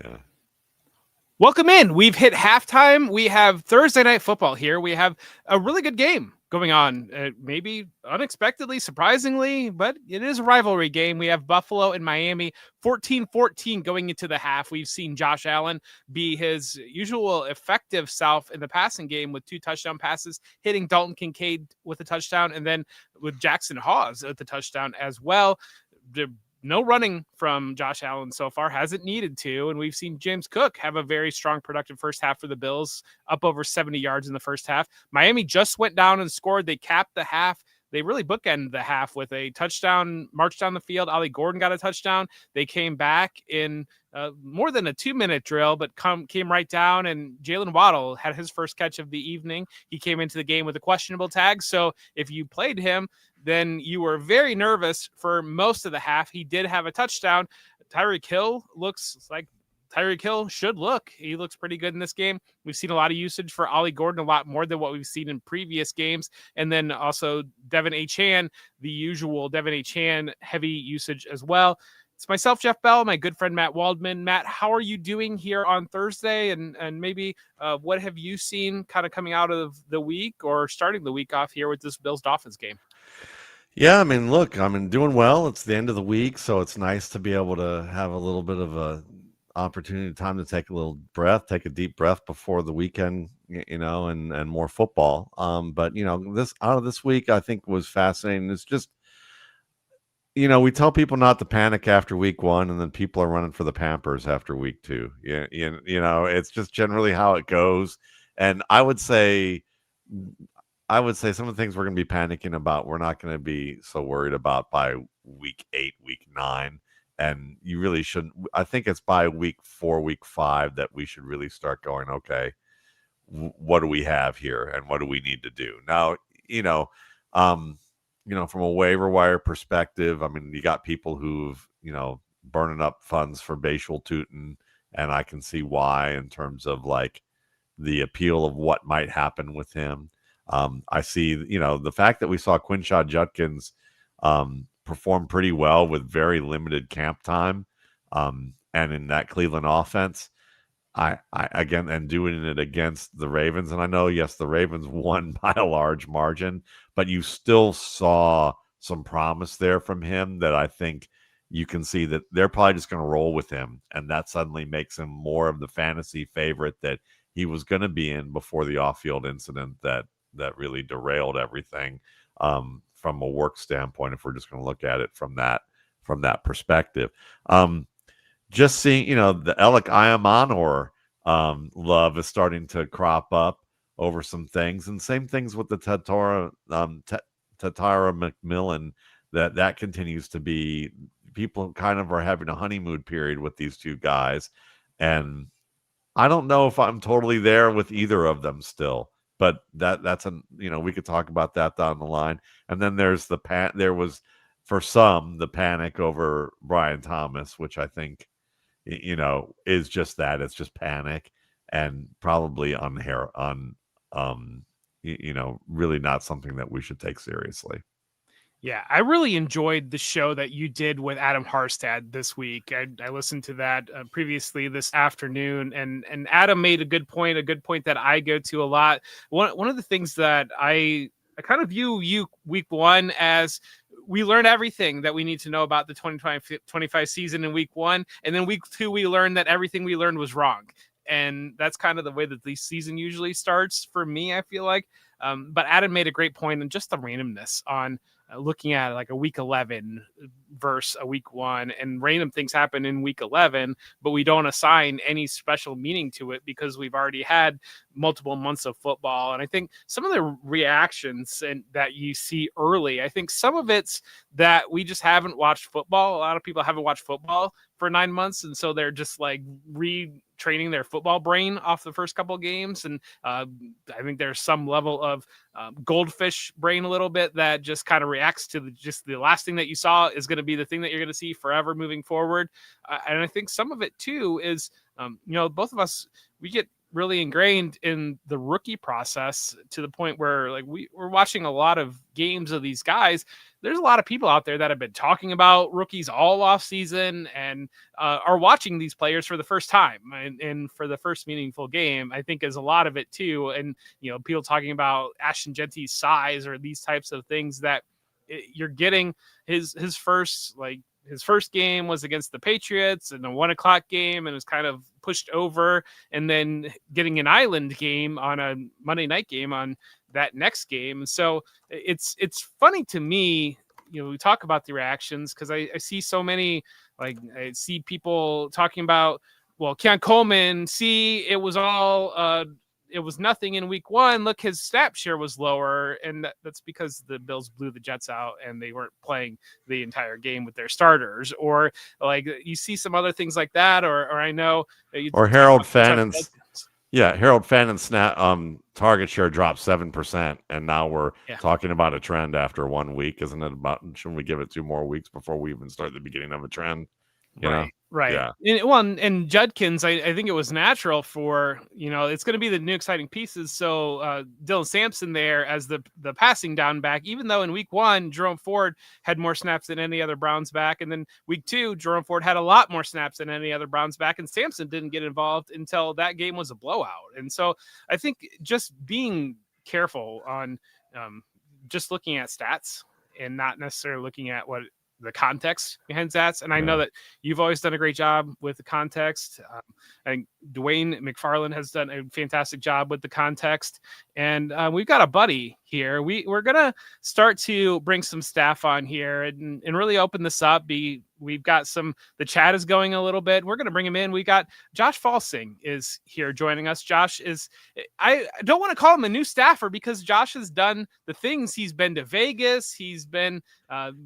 Yeah. Welcome in. We've hit halftime. We have Thursday night football here. We have a really good game going on. Maybe unexpectedly, surprisingly, but it is a rivalry game. We have Buffalo and Miami 14-14 going into the half. We've seen Josh Allen be his usual effective self in the passing game with 2 touchdown passes, hitting Dalton Kincaid with a touchdown, and then with Jackson Hawes at the touchdown as well. No running from Josh Allen so far, hasn't needed to. And we've seen James Cook have a very strong, productive first half for the Bills, up over 70 yards in the first half. Miami just went down and scored. They capped the half. They really bookended the half with a touchdown, march down the field. Ollie Gordon got a touchdown. They came back in more than a 2-minute drill, but came right down. And Jalen Waddle had his first catch of the evening. He came into the game with a questionable tag. So if you played him, then you were very nervous for most of the half. He did have a touchdown. Tyreek Hill looks like Tyreek Hill should look. He looks pretty good in this game. We've seen a lot of usage for Ollie Gordon, a lot more than what we've seen in previous games. And then also Devin Achane, the usual Devin Achane heavy usage as well. It's myself, Jeff Bell, my good friend Matt Waldman. Matt, how are you doing here on Thursday? And maybe what have you seen kind of coming out of the week or starting the week off here with this Bills-Dolphins game? Yeah, I mean, look, doing well. It's the end of the week, so it's nice to be able to have a little bit of a opportunity, time to take a little breath, take a deep breath before the weekend, and more football. But this out of this week, I think was fascinating. It's just, we tell people not to panic after week one, and then people are running for the Pampers after week two. Yeah, it's just generally how it goes. And I would say some of the things we're going to be panicking about, we're not going to be so worried about by week 8, week 9. And you really shouldn't. I think it's by week 4, week 5 that we should really start going, okay, what do we have here and what do we need to do? Now, um, from a waiver wire perspective, I mean, you got people who've, burning up funds for Bashal Tutin, and I can see why in terms of like the appeal of what might happen with him. I see, the fact that we saw Quinshad Judkins perform pretty well with very limited camp time, and in that Cleveland offense, I again, and doing it against the Ravens. And I know, yes, the Ravens won by a large margin, but you still saw some promise there from him that I think you can see that they're probably just going to roll with him. And that suddenly makes him more of the fantasy favorite that he was going to be in before the off-field incident that really derailed everything, from a work standpoint, if we're just going to look at it from that perspective. Just seeing, the Alec Iamanor love is starting to crop up over some things, and same things with the Tatara McMillan. That continues to be, people kind of are having a honeymoon period with these two guys, and I don't know if I'm totally there with either of them still. But we could talk about that down the line. And then there's there was, for some, the panic over Brian Thomas, which I think is just that. It's just panic, and probably really not something that we should take seriously. Yeah, I really enjoyed the show that you did with Adam Harstad this week. I listened to that previously this afternoon, and Adam made a good point that I go to a lot. One of the things that I kind of view you week one as, we learn everything that we need to know about the 2025 season in week one. And then week two, we learn that everything we learned was wrong. And that's kind of the way that the season usually starts for me, I feel like. But Adam made a great point, and just the randomness on looking at like a week 11 versus a week 1, and random things happen in week 11, but we don't assign any special meaning to it because we've already had multiple months of football. And I think some of the reactions that you see early, I think some of it's that we just haven't watched football. A lot of people haven't watched football for 9 months, and so they're just like retraining their football brain off the first couple of games. And I think there's some level of goldfish brain a little bit that just kind of reacts to just the last thing that you saw is going to be the thing that you're going to see forever moving forward. And I think some of it too is, both of us, we really ingrained in the rookie process to the point where like we're watching a lot of games of these guys. There's a lot of people out there that have been talking about rookies all off season and are watching these players for the first time and for the first meaningful game. I think is a lot of it too. And, people talking about Ashton Genty's size or these types of things that you're getting his first game was against the Patriots in a 1:00 game and was kind of pushed over, and then getting an island game on a Monday night game on that next game. So it's funny to me, we talk about the reactions because I see so many, like I see people talking about, well, Keon Coleman, see, it was nothing in week 1. Look, his snap share was lower. And that's because the Bills blew the Jets out and they weren't playing the entire game with their starters. Or like you see some other things like that. Or I know. Or Harold Fannon's. Yeah, Harold Fannon's snap target share dropped 7%. And now we're talking about a trend after 1 week. Isn't it about, shouldn't we give it 2 more weeks before we even start the beginning of a trend? Right. Yeah. And Judkins, I think it was natural for, it's going to be the new exciting pieces. So Dylan Sampson there as the passing down back, even though in week 1, Jerome Ford had more snaps than any other Browns back. And then week 2, Jerome Ford had a lot more snaps than any other Browns back. And Sampson didn't get involved until that game was a blowout. And so I think just being careful on just looking at stats and not necessarily looking at what the context behind stats. And I know that you've always done a great job with the context. I think Dwayne McFarland has done a fantastic job with the context. And we've got a buddy here. We're going to start to bring some staff on here and really open this up. We've got the chat is going a little bit. We're going to bring him in. We got Josh Falsing is here joining us. Josh I don't want to call him a new staffer because Josh has done the things. He's been to Vegas. He's been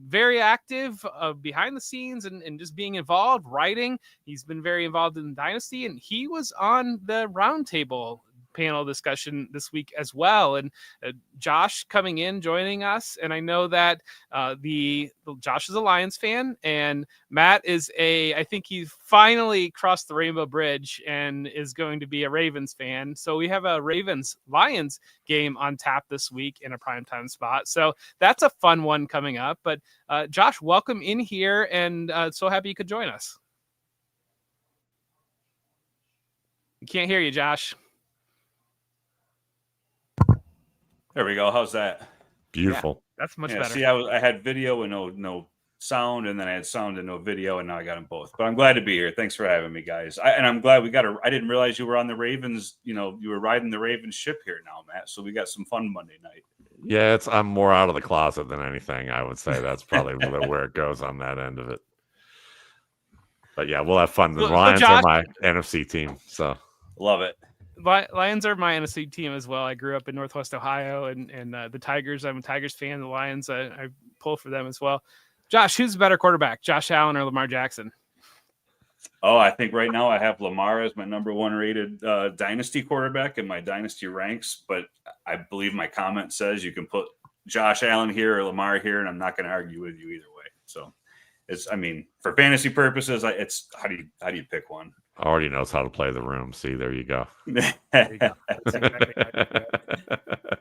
very active behind the scenes and just being involved, writing. He's been very involved in Dynasty, and he was on the roundtable panel discussion this week as well. And Josh coming in, joining us. And I know that Josh is a Lions fan and Matt is I think he finally crossed the Rainbow Bridge and is going to be a Ravens fan. So we have a Ravens-Lions game on tap this week in a primetime spot. So that's a fun one coming up. But Josh, welcome in here and so happy you could join us. We can't hear you, Josh. There we go. How's that? Beautiful. Yeah, that's much better. See, I had video and no sound, and then I had sound and no video, and now I got them both. But I'm glad to be here. Thanks for having me, guys. And I'm glad I didn't realize you were on the Ravens. You were riding the Ravens ship here now, Matt. So we got some fun Monday night. Yeah, I'm more out of the closet than anything. I would say that's probably where it goes on that end of it. But yeah, we'll have fun. The Lions are my NFC team, so love it. Lions are my NFC team as well. I grew up in Northwest Ohio and the Tigers. I'm a Tigers fan. The Lions, I pull for them as well. Josh, who's the better quarterback, Josh Allen or Lamar Jackson? Oh, I think right now I have Lamar as my number 1 rated dynasty quarterback in my dynasty ranks. But I believe my comment says you can put Josh Allen here or Lamar here, and I'm not going to argue with you either way. So for fantasy purposes, it's how do you pick one? Already knows how to play the room. See, there you go. There you go.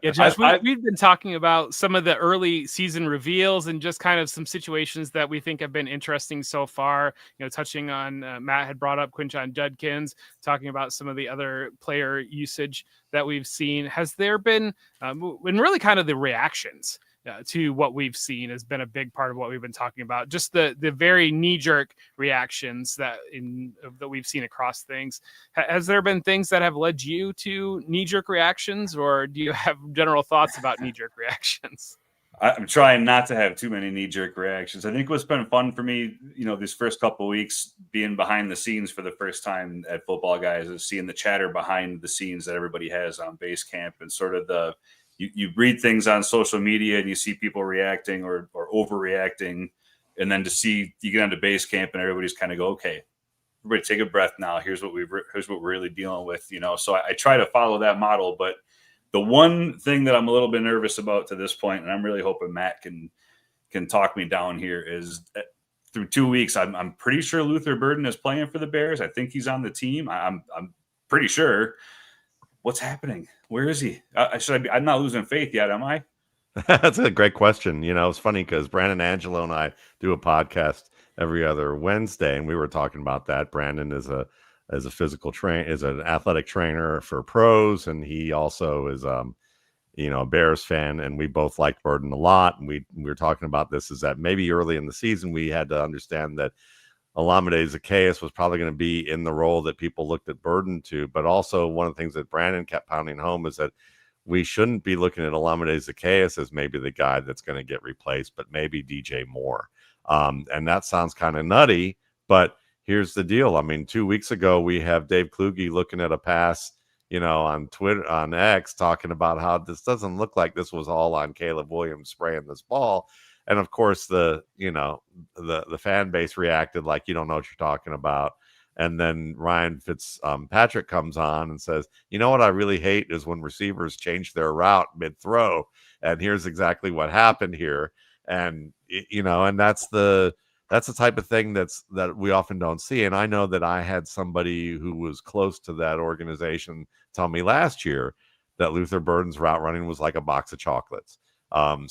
Yeah, Josh, we've been talking about some of the early season reveals and just kind of some situations that we think have been interesting so far. Touching on Matt had brought up Quinshon Judkins, talking about some of the other player usage that we've seen. Has there been, and really kind of the reactions to what we've seen has been a big part of what we've been talking about. Just the very knee-jerk reactions that we've seen across things. Has there been things that have led you to knee-jerk reactions, or do you have general thoughts about knee-jerk reactions? I'm trying not to have too many knee-jerk reactions. I think what's been fun for me, these first couple of weeks being behind the scenes for the first time at Football Guys is seeing the chatter behind the scenes that everybody has on base camp and sort of you read things on social media and you see people reacting or overreacting. And then you get onto base camp and everybody's kind of go, okay, everybody take a breath now. Here's what we're really dealing with, So I try to follow that model. But the one thing that I'm a little bit nervous about to this point, and I'm really hoping Matt can talk me down here, is that through 2 weeks, I'm pretty sure Luther Burden is playing for the Bears. I think he's on the team. I'm pretty sure. what's happening? Where is he? I'm not losing faith yet, am I? That's a great question. It's funny because Brandon Angelo and I do a podcast every other Wednesday, and we were talking about that. Brandon is a is an athletic trainer for pros, and he also is a Bears fan, and we both liked Burden a lot. And we were talking about this, is that maybe early in the season we had to understand that Olamide Zaccheaus was probably going to be in the role that people looked at Burden to. But also one of the things that Brandon kept pounding home is that we shouldn't be looking at Olamide Zaccheaus as maybe the guy that's going to get replaced, but maybe DJ Moore. And that sounds kind of nutty, but here's the deal. I mean, 2 weeks ago, we have Dave Kluge looking at a pass, on Twitter, on X, talking about how this doesn't look like this was all on Caleb Williams spraying this ball. And of course, the fan base reacted like, you don't know what you're talking about. And then Ryan Fitzpatrick comes on and says, you know what I really hate is when receivers change their route mid-throw. And here's exactly what happened here. And, and that's the type of thing that we often don't see. And I know that I had somebody who was close to that organization tell me last year that Luther Burden's route running was like a box of chocolates. And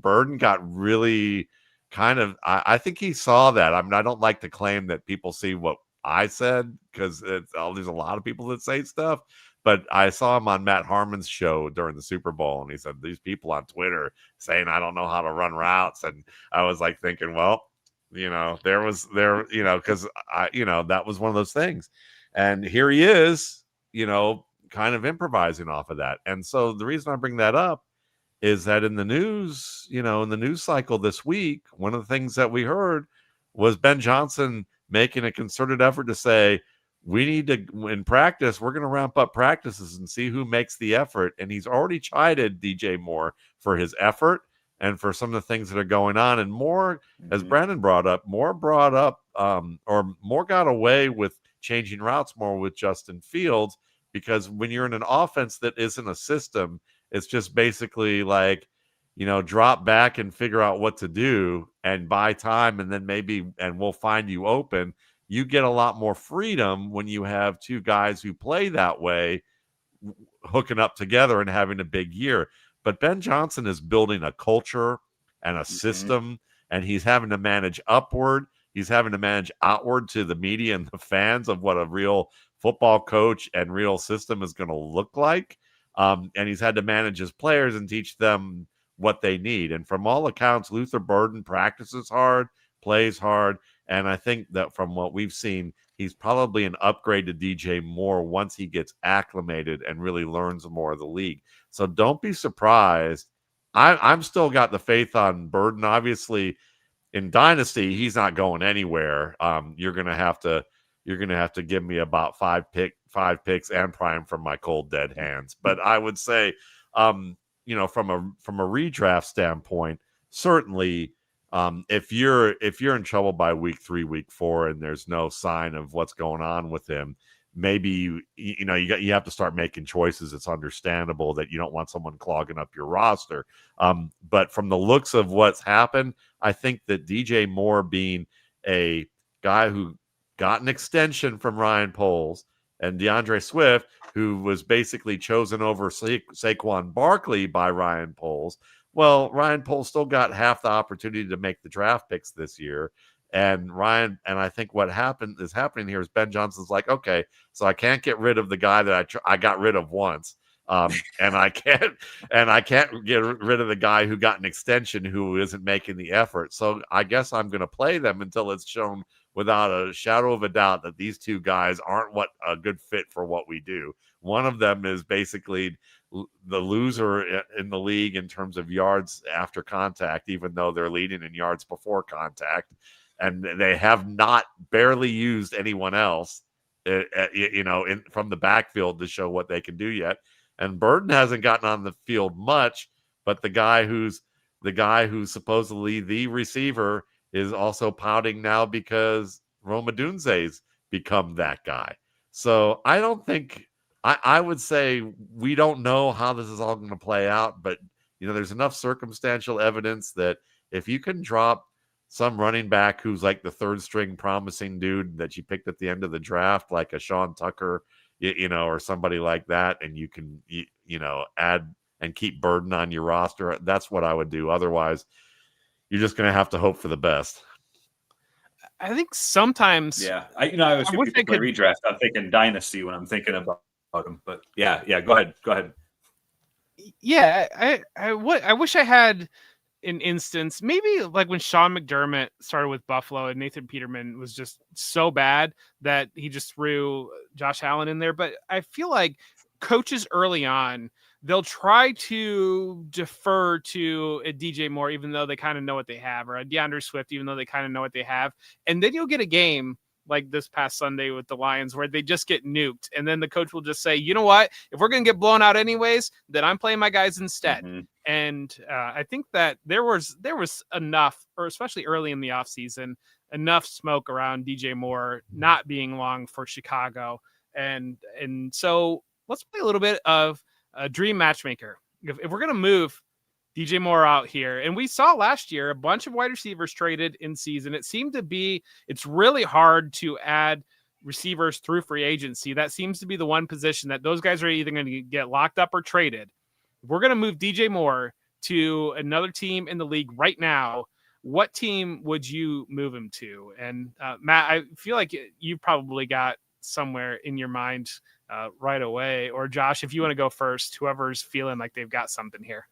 Burden got really kind of, I think he saw that. I mean, I don't like to claim that people see what I said, because there's a lot of people that say stuff, but I saw him on Matt Harmon's show during the Super Bowl, and he said, these people on Twitter saying I don't know how to run routes. And I was like thinking, well, because that was one of those things. And here he is, kind of improvising off of that. And so the reason I bring that up is that in the news, in the news cycle this week, one of the things that we heard was Ben Johnson making a concerted effort to say, we need to, in practice, we're going to ramp up practices and see who makes the effort. And he's already chided DJ Moore for his effort and for some of the things that are going on. And Moore, as Brandon brought up, Moore got away with changing routes more with Justin Fields, because when you're in an offense that isn't a system, it's just basically like, drop back and figure out what to do and buy time, and then and we'll find you open. You get a lot more freedom when you have two guys who play that way, hooking up together and having a big year. But Ben Johnson is building a culture and a system, and he's having to manage upward. He's having to manage outward to the media and the fans of what a real football coach and real system is going to look like. And he's had to manage his players and teach them what they need. And from all accounts, Luther Burden practices hard, plays hard. And I think that from what we've seen, he's probably an upgrade to DJ Moore once he gets acclimated and really learns more of the league. So don't be surprised. I'm still got the faith on Burden. Obviously, in Dynasty, he's not going anywhere. You're gonna have to give me about five picks and prime from my cold dead hands. But I would say, from a redraft standpoint, certainly, if you're in trouble by week 3, week 4, and there's no sign of what's going on with him, maybe you have to start making choices. It's understandable that you don't want someone clogging up your roster. But from the looks of what's happened, I think that DJ Moore, being a guy who got an extension from Ryan Poles, and DeAndre Swift, who was basically chosen over Saquon Barkley by Ryan Poles. Well, Ryan Poles still got half the opportunity to make the draft picks this year. And I think what is happening here is Ben Johnson's like, okay, so I can't get rid of the guy that I got rid of once. And I can't get rid of the guy who got an extension who isn't making the effort. So I guess I'm going to play them until it's shown without a shadow of a doubt that these two guys aren't a good fit for what we do. One of them is basically the loser in the league in terms of yards after contact, even though they're leading in yards before contact. And they have not barely used anyone else, from the backfield to show what they can do yet. And Burden hasn't gotten on the field much, but the guy who's supposedly the receiver is also pouting now because Rome Odunze's become that guy. So I don't think I would say we don't know how this is all going to play out, but there's enough circumstantial evidence that if you can drop some running back who's like the third string promising dude that you picked at the end of the draft, like a Sean Tucker, or somebody like that, and you can add and keep Burden on your roster. That's what I would do. Otherwise, you're just going to have to hope for the best. I think sometimes. Yeah, I always hear people play redraft. I'm thinking dynasty when I'm thinking about them. But yeah, go ahead. Yeah, I wish I had an instance, maybe like when Sean McDermott started with Buffalo and Nathan Peterman was just so bad that he just threw Josh Allen in there. But I feel like coaches early on, they'll try to defer to a DJ Moore, even though they kind of know what they have, or a DeAndre Swift, even though they kind of know what they have. And then you'll get a game like this past Sunday with the Lions where they just get nuked. And then the coach will just say, you know what, if we're going to get blown out anyways, then I'm playing my guys instead. Mm-hmm. And I think that there was enough, or especially early in the offseason, enough smoke around DJ Moore not being long for Chicago. And so let's play a little bit of a dream matchmaker. If we're going to move DJ Moore out here, and we saw last year a bunch of wide receivers traded in season. It seemed to be, it's really hard to add receivers through free agency. That seems to be the one position that those guys are either going to get locked up or traded. If we're going to move DJ Moore to another team in the league right now, what team would you move him to? And Matt, I feel like you probably got somewhere in your mind right away. Or Josh, if you want to go first, whoever's feeling like they've got something here.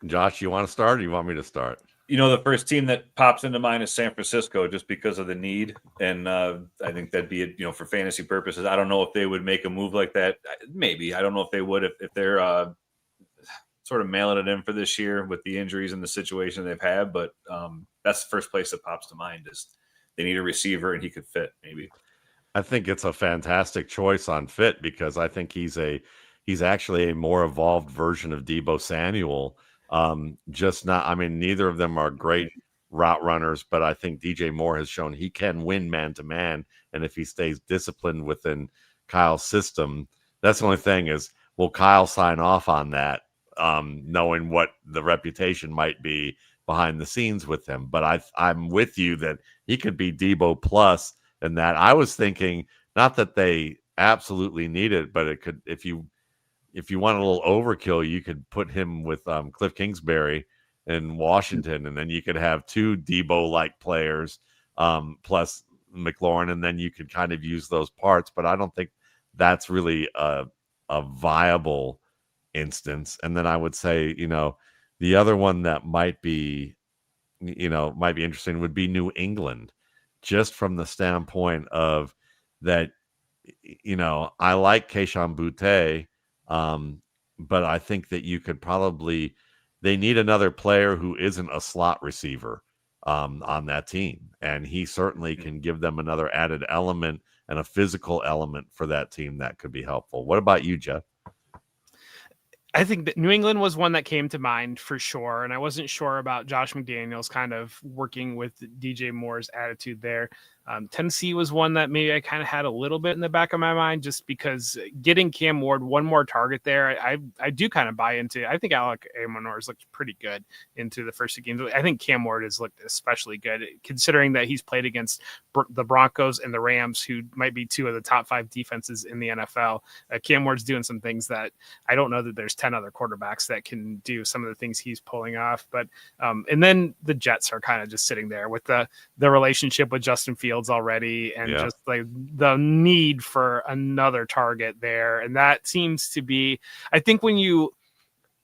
Josh, you want to start or you want me to start? The first team that pops into mind is San Francisco just because of the need. And I think that'd be it, for fantasy purposes. I don't know if they would make a move like that. Maybe. I don't know if they would if they're sort of mailing it in for this year with the injuries and the situation they've had. But that's the first place that pops to mind is they need a receiver and he could fit maybe. I think it's a fantastic choice on fit because I think he's actually a more evolved version of Deebo Samuel. Neither of them are great route runners, but I think DJ Moore has shown he can win man to man. And if he stays disciplined within Kyle's system, that's the only thing is, will Kyle sign off on that? Knowing what the reputation might be behind the scenes with him. But I'm with you that he could be Deebo plus, and that I was thinking, not that they absolutely need it, but it could, if you want a little overkill, you could put him with Cliff Kingsbury in Washington, and then you could have two Deebo-like players plus McLaurin, and then you could kind of use those parts. But I don't think that's really a viable instance. And then I would say, the other one that might be interesting would be New England, just from the standpoint of that, I like Kayshon Boutte. But I think that you could they need another player who isn't a slot receiver on that team. And he certainly can give them another added element and a physical element for that team that could be helpful. What about you, Jeff? I think that New England was one that came to mind for sure. And I wasn't sure about Josh McDaniels kind of working with DJ Moore's attitude there. Tennessee was one that maybe I kind of had a little bit in the back of my mind just because getting Cam Ward one more target there, I do kind of buy into. I think Alec Amonor has looked pretty good into the first 2 games. I think Cam Ward has looked especially good considering that he's played against the Broncos and the Rams, who might be 2 of the top 5 defenses in the NFL. Cam Ward's doing some things that I don't know that there's 10 other quarterbacks that can do some of the things he's pulling off. But and then the Jets are kind of just sitting there with the relationship with Justin Fields already, and just like the need for another target there. And that seems to be, I think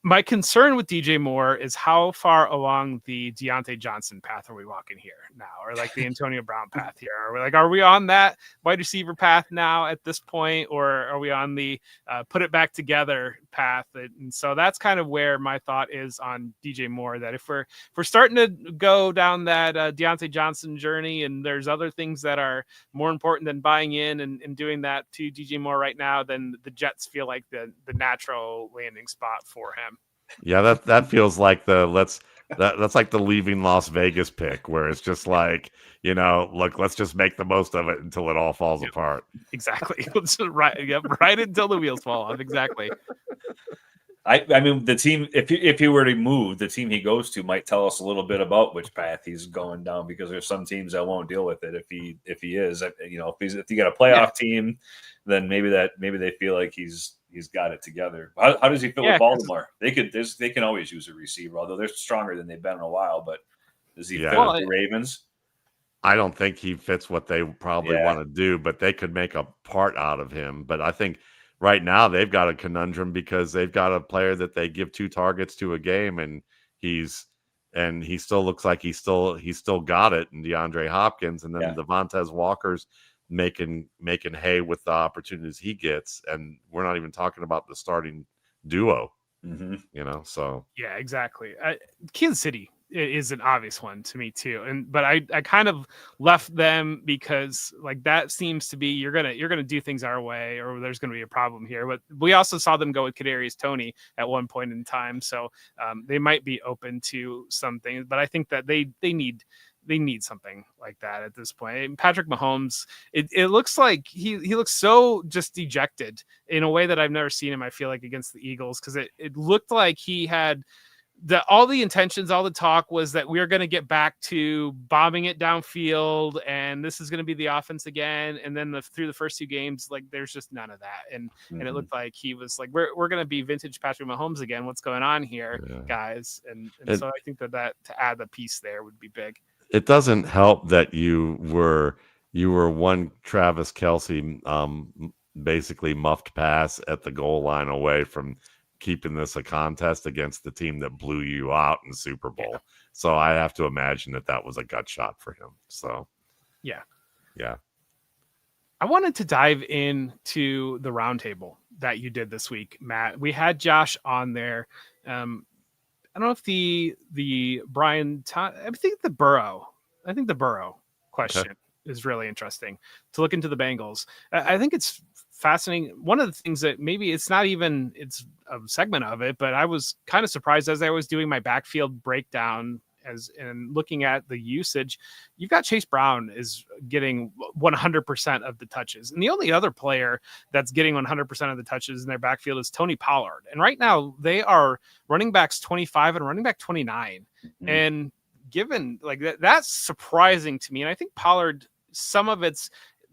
my concern with DJ Moore is how far along the Deontay Johnson path are we walking here now, or like the Antonio Brown path here? Are we on that wide receiver path now at this point, or are we on the put it back together path? And so that's kind of where my thought is on DJ Moore, that if we're starting to go down that Deontay Johnson journey, and there's other things that are more important than buying in and doing that to DJ Moore right now, then the Jets feel like the natural landing spot for him. Yeah, that feels like that's like the leaving Las Vegas pick, where it's just like, look, let's just make the most of it until it all falls apart. Exactly. Right until the wheels fall off. Exactly. I mean, the team, if he were to move, the team he goes to might tell us a little bit about which path he's going down, because there's some teams that won't deal with it if he is. You know, if you got a playoff team, then maybe they feel like he's got it together. How does he fit with Baltimore? They can always use a receiver, although they're stronger than they've been in a while. But does he fit with the Ravens? I don't think he fits what they probably want to do, but they could make a part out of him. But I think right now they've got a conundrum because they've got a player that they give 2 targets to a game, and he still looks like he's still got it. And DeAndre Hopkins, and then Devontae Walker's making hay with the opportunities he gets, and we're not even talking about the starting duo. Mm-hmm. You know, so yeah, exactly. Kansas City is an obvious one to me too, but I kind of left them because like that seems to be you're gonna do things our way or there's gonna be a problem here. But we also saw them go with Kadarius Toney at one point in time, so they might be open to something. But I think that they need something like that at this point. And Patrick Mahomes, it looks like he looks so just dejected in a way that I've never seen him. I feel like against the Eagles, because it looked like he had all the intentions, all the talk was that we're going to get back to bombing it downfield and this is going to be the offense again. And then through the first 2 games, like there's just none of that. And it looked like he was like, we're going to be vintage Patrick Mahomes again. What's going on here, guys? And so I think that to add the piece there would be big. It doesn't help that you were one Travis Kelce basically muffed pass at the goal line away from keeping this a contest against the team that blew you out in Super Bowl. So I have to imagine that was a gut shot for him. So yeah. I wanted to dive into the roundtable that you did this week, Matt. We had Josh on there. I don't know if the Brian, I think the Burrow question is really interesting to look into the Bengals. I think it's fascinating. One of the things that maybe it's a segment of it, but I was kind of surprised as I was doing my backfield breakdown and looking at the usage. You've got Chase Brown is getting 100% of the touches. And the only other player that's getting 100% of the touches in their backfield is Tony Pollard. And right now they are running backs 25 and running back 29. Mm-hmm. And given like that's surprising to me. And I think Pollard, some of it's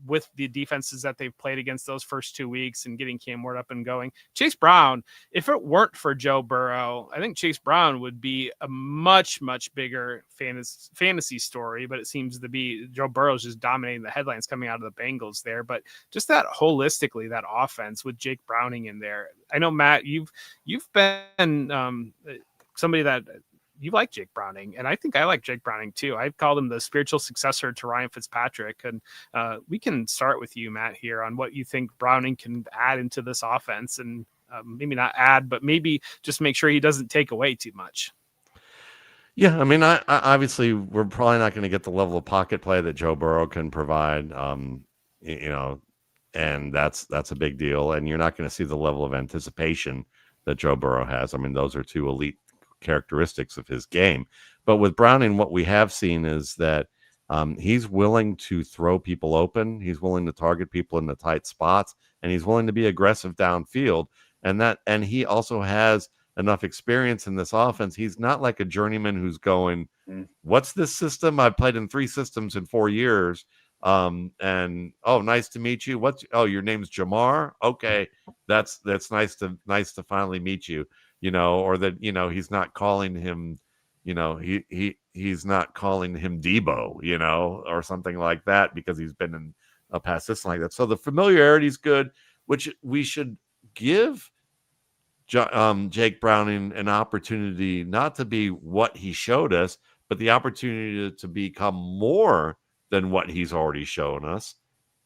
with the defenses that they've played against those first 2 weeks and getting Cam Ward up and going. Chase Brown, if it weren't for Joe Burrow, I think Chase Brown would be a much, much bigger fantasy story, but it seems to be Joe Burrow's just dominating the headlines coming out of the Bengals there. But just that holistically, that offense with Jake Browning in there. I know, Matt, you've been somebody that you like Jake Browning, and I think I like Jake Browning too. I've called him the spiritual successor to Ryan Fitzpatrick, and we can start with you, Matt, here on what you think Browning can add into this offense, and maybe not add, but maybe just make sure he doesn't take away too much. Yeah, I mean, I obviously we're probably not going to get the level of pocket play that Joe Burrow can provide, and that's a big deal. And you're not going to see the level of anticipation that Joe Burrow has. I mean, those are 2 elite characteristics of his game. But with Browning, what we have seen is that he's willing to throw people open. He's willing to target people in the tight spots, and he's willing to be aggressive downfield. And he also has enough experience in this offense. He's not like a journeyman who's going, what's this system? I've played in 3 systems in 4 years. And nice to meet you. Your name's Jamar. Okay. That's nice to finally meet you. Or that, he's not calling him, he's not calling him Debo, or something like that because he's been in a past system like that. So the familiarity is good, which we should give Jake Browning an opportunity not to be what he showed us, but the opportunity to become more than what he's already shown us,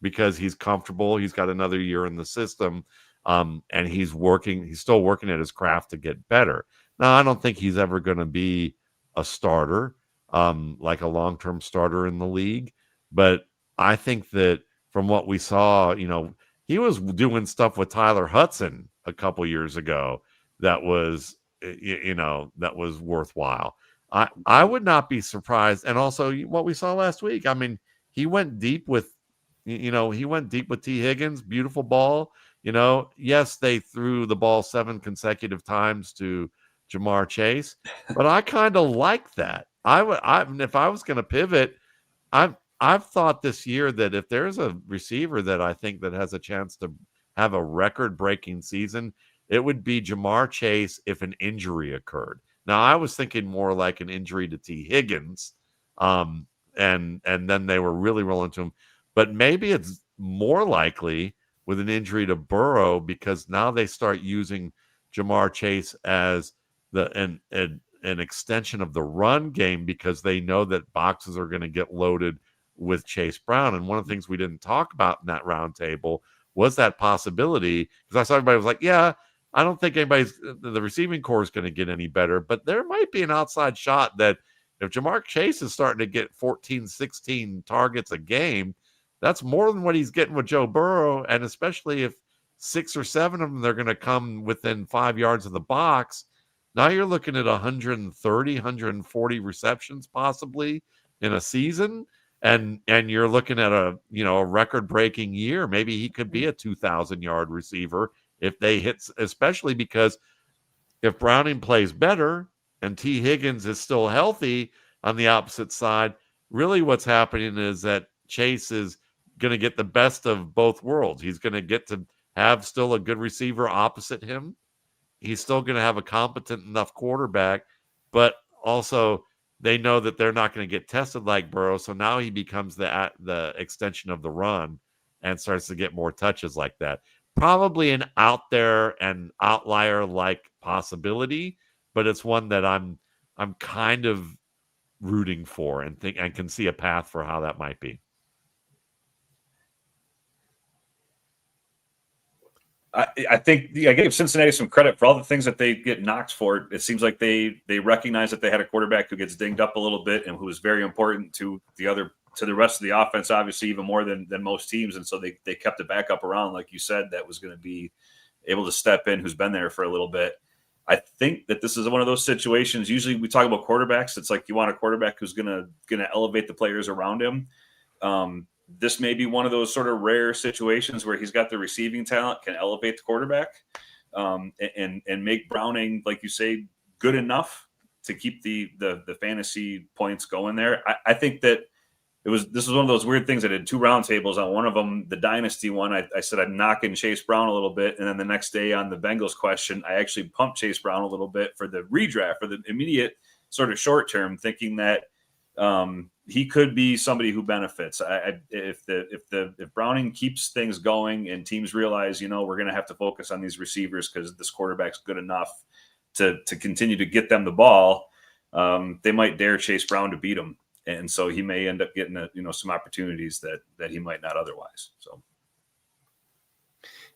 because he's comfortable. He's got another year in the system. And he's still working at his craft to get better. Now, I don't think he's ever going to be a starter, like a long-term starter in the league. But I think that from what we saw, he was doing stuff with Tyler Hudson a couple years ago that was, that was worthwhile. I would not be surprised. And also what we saw last week, I mean, he went deep with T. Higgins, beautiful ball. Yes, they threw the ball 7 consecutive times to Jamar Chase, but I kind of like that. If I was going to pivot, I've thought this year that if there's a receiver that I think that has a chance to have a record-breaking season, it would be Jamar Chase if an injury occurred. Now, I was thinking more like an injury to T. Higgins, and then they were really rolling to him. But maybe it's more likely with an injury to Burrow because now they start using Jamar Chase as an extension of the run game because they know that boxes are going to get loaded with Chase Brown. And one of the things we didn't talk about in that roundtable was that possibility because I saw everybody was like, yeah, I don't think the receiving core is going to get any better, but there might be an outside shot that if Jamar Chase is starting to get 14, 16 targets a game, that's more than what he's getting with Joe Burrow. And especially if 6 or 7 of them, they're going to come within 5 yards of the box. Now you're looking at 130, 140 receptions possibly in a season. And you're looking at a record-breaking year. Maybe he could be a 2,000-yard receiver if they hit, especially because if Browning plays better and T. Higgins is still healthy on the opposite side, really what's happening is that Chase is going to get the best of both worlds. He's going to get to have still a good receiver opposite him. He's still going to have a competent enough quarterback, but also they know that they're not going to get tested like Burrow. So now he becomes the extension of the run and starts to get more touches like that. Probably an out there and outlier like possibility, but it's one that I'm kind of rooting for and think and can see a path for how that might be. I think I gave Cincinnati some credit for all the things that they get knocked for. It seems like they recognize that they had a quarterback who gets dinged up a little bit and who is very important to the rest of the offense, obviously even more than most teams. And so they kept a backup around, like you said, that was going to be able to step in, who's been there for a little bit. I think that this is one of those situations. Usually we talk about quarterbacks. It's like you want a quarterback who's going to elevate the players around him. This may be one of those sort of rare situations where he's got the receiving talent, can elevate the quarterback, and make Browning, like you say, good enough to keep the fantasy points going there. I think that this was one of those weird things. I did 2 roundtables. On one of them, the dynasty one, I said I'd knock in Chase Brown a little bit, and then the next day on the Bengals question, I actually pumped Chase Brown a little bit for the redraft, for the immediate sort of short term, thinking that he could be somebody who benefits. If Browning keeps things going and teams realize, we're going to have to focus on these receivers because this quarterback's good enough to continue to get them the ball, they might dare Chase Brown to beat him, and so he may end up getting some opportunities that he might not otherwise. So.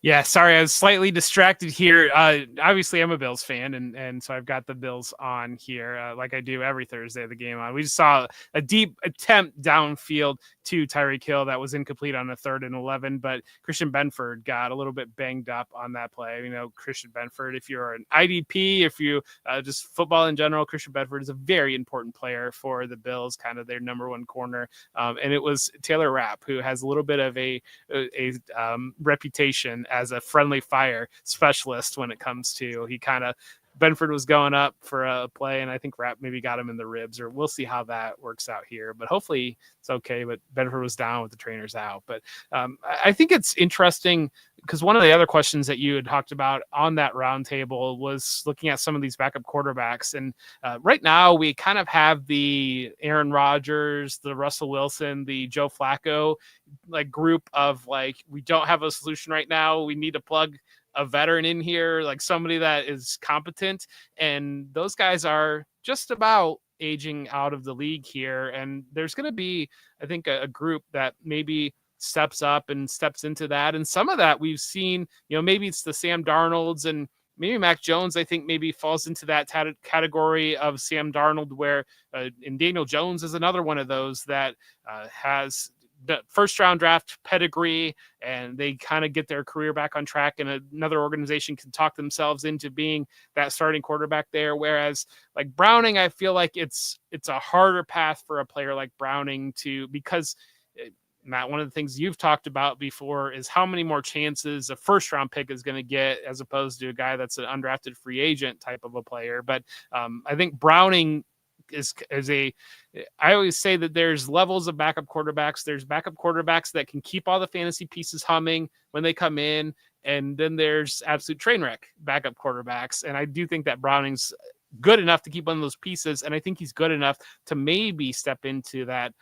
Yeah, sorry, I was slightly distracted here. Obviously, I'm a Bills fan, and so I've got the Bills on here, like I do every Thursday of the game on. We just saw a deep attempt downfield to Tyreek Hill that was incomplete on a 3rd and 11, but Christian Benford got a little bit banged up on that play. Christian Benford, if you're an IDP, if you just football in general, Christian Benford is a very important player for the Bills, kind of their number 1 corner. And it was Taylor Rapp, who has a little bit of a reputation as a friendly fire specialist when it comes to Benford was going up for a play, and I think Rapp maybe got him in the ribs, or we'll see how that works out here. But hopefully it's okay. But Benford was down with the trainers out. But I think it's interesting because one of the other questions that you had talked about on that roundtable was looking at some of these backup quarterbacks. And right now we kind of have the Aaron Rodgers, the Russell Wilson, the Joe Flacco group of we don't have a solution right now. We need to plug a veteran in here, like somebody that is competent, and those guys are just about aging out of the league here. And there's going to be, I think, a group that maybe steps up and steps into that. And some of that we've seen, maybe it's the Sam Darnolds, and maybe Mac Jones, I think maybe falls into that category of Sam Darnold, where and Daniel Jones is another one of those that has the 1st round draft pedigree, and they kind of get their career back on track, and another organization can talk themselves into being that starting quarterback there. Whereas Browning, I feel like it's a harder path for a player like Browning because Matt, one of the things you've talked about before is how many more chances a first round pick is going to get as opposed to a guy that's an undrafted free agent type of a player. But I think Browning is I always say that there's levels of backup quarterbacks. There's backup quarterbacks that can keep all the fantasy pieces humming when they come in. And then there's absolute train wreck backup quarterbacks. And I do think that Browning's good enough to keep one of those pieces. And I think he's good enough to maybe step into that,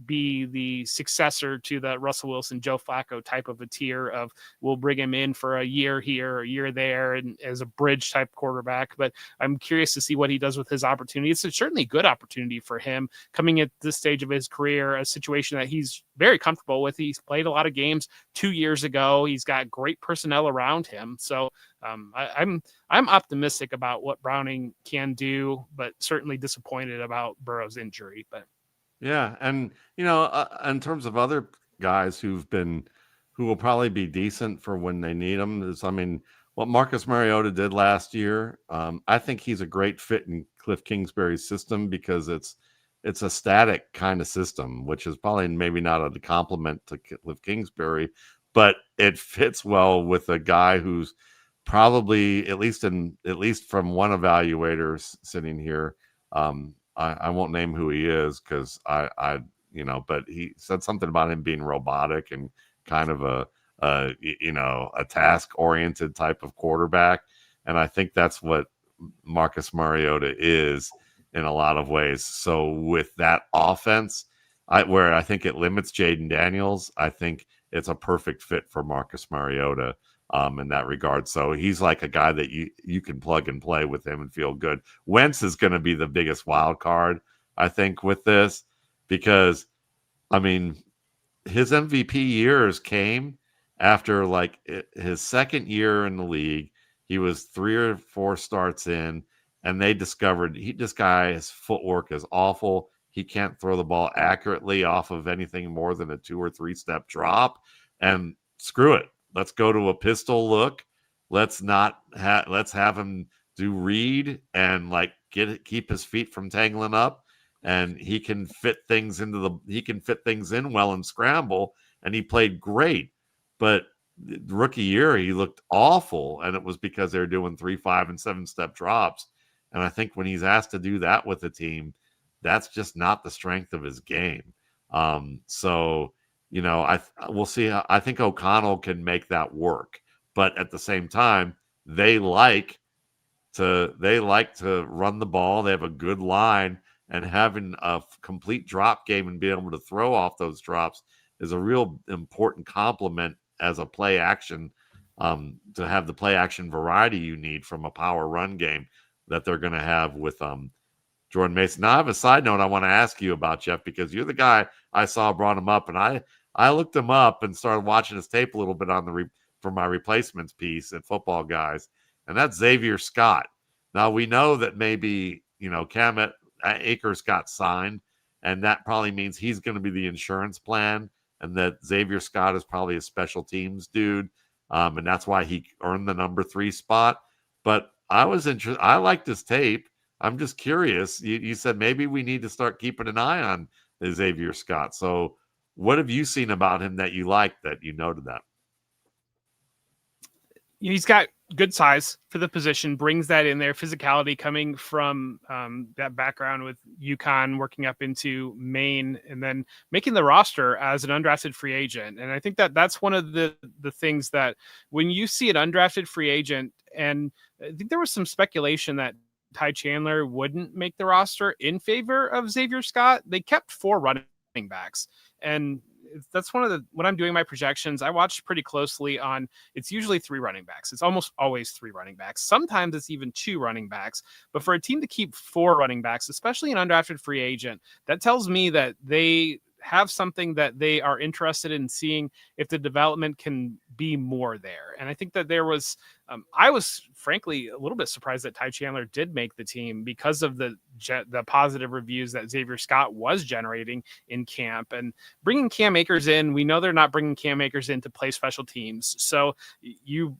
be the successor to the Russell Wilson, Joe Flacco type of a tier of we'll bring him in for a year here, a year there, and as a bridge type quarterback. But I'm curious to see what he does with his opportunity. It's certainly a good opportunity for him coming at this stage of his career, a situation that he's very comfortable with. He's played a lot of games 2 years ago. He's got great personnel around him. So I'm optimistic about what Browning can do, but certainly disappointed about Burrow's injury. But yeah, and in terms of other guys who will probably be decent for when they need them is, what Marcus Mariota did last year. I think he's a great fit in Cliff Kingsbury's system because it's a static kind of system, which is probably maybe not a compliment to Cliff Kingsbury, but it fits well with a guy who's probably, at least from one evaluator sitting here, I won't name who he is because but he said something about him being robotic and kind of a task oriented type of quarterback. And I think that's what Marcus Mariota is in a lot of ways. So with that offense, where I think it limits Jaden Daniels, I think it's a perfect fit for Marcus Mariota in that regard. So he's like a guy that you can plug and play with him and feel good. Wentz is going to be the biggest wild card, I think, with this, because his MVP years came after his second year in the league. He was 3 or 4 starts in, and they discovered this guy's footwork is awful. He can't throw the ball accurately off of anything more than a 2 or 3 step drop. And screw it. Let's go to a pistol look. Let's have him do read and keep his feet from tangling up, and he can fit things in well and scramble. And he played great, but the rookie year he looked awful, and it was because they're doing 3, 5, and 7 step drops. And I think when he's asked to do that with a team, that's just not the strength of his game. We'll see. I think O'Connell can make that work, but at the same time, they like to run the ball. They have a good line, and having a complete drop game and being able to throw off those drops is a real important complement as a play action, to have the play action variety you need from a power run game that they're going to have with Jordan Mason. Now, I have a side note I want to ask you about, Jeff, because you're the guy I saw brought him up, and I looked him up and started watching his tape a little bit for my replacements piece at Football Guys, and that's Xavier Scott. Now, we know that maybe Cam Akers got signed, and that probably means he's going to be the insurance plan, and that Xavier Scott is probably a special teams dude, and that's why he earned the number 3 spot. But I was interested. I liked his tape. I'm just curious. You said maybe we need to start keeping an eye on Xavier Scott. So what have you seen about him that you like, that you noted that? He's got good size for the position, brings that in there, physicality coming from that background with UConn, working up into Maine, and then making the roster as an undrafted free agent. And I think that that's one of the things that when you see an undrafted free agent, and I think there was some speculation that Ty Chandler wouldn't make the roster in favor of Xavier Scott. They kept 4 running backs, and that's when I'm doing my projections, I watch pretty closely on, it's usually 3 running backs. It's almost always 3 running backs. Sometimes it's even 2 running backs, but for a team to keep 4 running backs, especially an undrafted free agent, that tells me that they have something that they are interested in seeing if the development can be more there. And I think that there was, I was frankly a little bit surprised that Ty Chandler did make the team because of the positive reviews that Xavier Scott was generating in camp. And bringing Cam Akers in, we know they're not bringing Cam Akers in to play special teams. So you